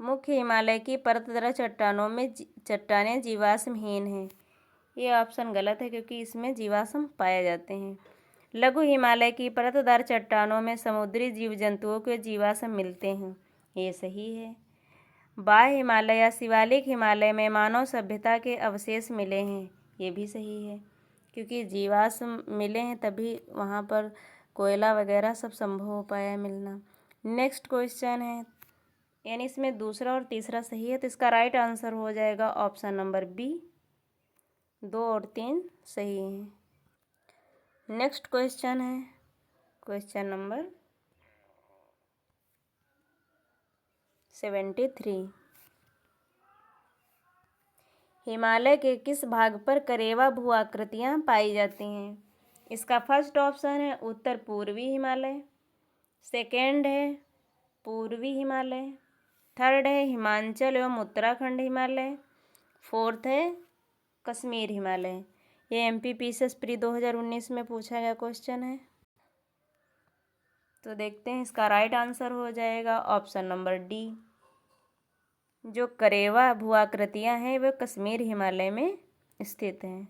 मुख्य हिमालय की परतदार चट्टानों में चट्टानें जीवाश्महीन हैं। ये ऑप्शन गलत है क्योंकि इसमें जीवाश्म पाए जाते हैं। लघु हिमालय की परतदार चट्टानों में समुद्री जीव जंतुओं के जीवाश्म मिलते हैं, ये सही है। बाह्य हिमालय या शिवालिक हिमालय में मानव सभ्यता के अवशेष मिले हैं, ये भी सही है क्योंकि जीवाश्म मिले हैं तभी वहाँ पर कोयला वगैरह सब संभव हो पाया मिलना। नेक्स्ट क्वेश्चन है यानी इसमें दूसरा और तीसरा सही है तो इसका राइट आंसर हो जाएगा ऑप्शन नंबर बी। 2 और 3 सही हैं। नेक्स्ट क्वेश्चन है क्वेश्चन नंबर 73। हिमालय के किस भाग पर करेवा भू आकृतियाँ पाई जाती हैं। इसका फर्स्ट ऑप्शन है उत्तर पूर्वी हिमालय, सेकेंड है पूर्वी हिमालय, थर्ड है हिमाचल एवं उत्तराखंड हिमालय, फोर्थ है कश्मीर हिमालय। ये एमपी पीसीएस प्री 2019 में पूछा गया क्वेश्चन है। तो देखते हैं इसका राइट आंसर हो जाएगा ऑप्शन नंबर डी। जो करेवा भू आकृतियाँ हैं वे कश्मीर हिमालय में स्थित हैं,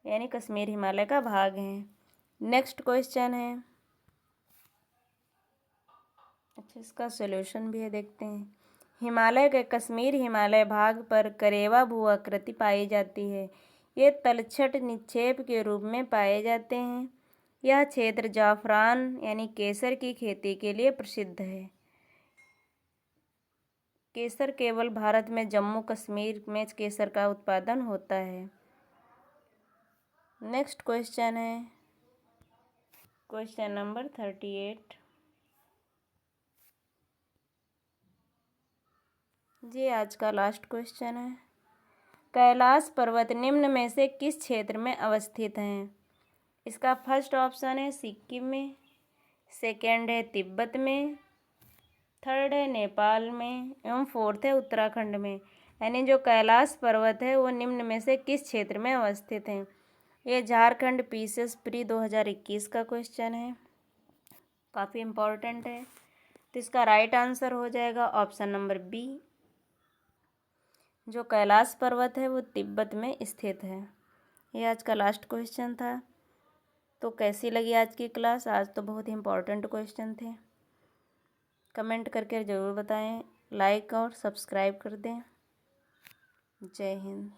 यानी कश्मीर हिमालय का भाग है। नेक्स्ट क्वेश्चन है अच्छा इसका सॉल्यूशन भी है, देखते हैं। हिमालय के कश्मीर हिमालय भाग पर करेवा भू आकृति पाई जाती है। ये तलछट निक्षेप के रूप में पाए जाते हैं। यह क्षेत्र जाफरान यानी केसर की खेती के लिए प्रसिद्ध है। केसर केवल भारत में जम्मू कश्मीर में केसर का उत्पादन होता है। नेक्स्ट क्वेश्चन है क्वेश्चन नंबर 38। जी आज का लास्ट क्वेश्चन है। कैलाश पर्वत निम्न में से किस क्षेत्र में अवस्थित हैं। इसका फर्स्ट ऑप्शन है सिक्किम में, सेकेंड है तिब्बत में, थर्ड है नेपाल में एवं फोर्थ है उत्तराखंड में। यानी जो कैलाश पर्वत है वो निम्न में से किस क्षेत्र में अवस्थित है। ये झारखंड पीसीएस प्री 2021 का क्वेश्चन है, काफ़ी इम्पोर्टेंट है। तो इसका राइट आंसर हो जाएगा ऑप्शन नंबर बी। जो कैलाश पर्वत है वो तिब्बत में स्थित है। ये आज का लास्ट क्वेश्चन था। तो कैसी लगी आज की क्लास। आज तो बहुत ही इम्पोर्टेंट क्वेश्चन थे। कमेंट करके ज़रूर बताएं, लाइक और सब्सक्राइब कर दें। जय हिंद।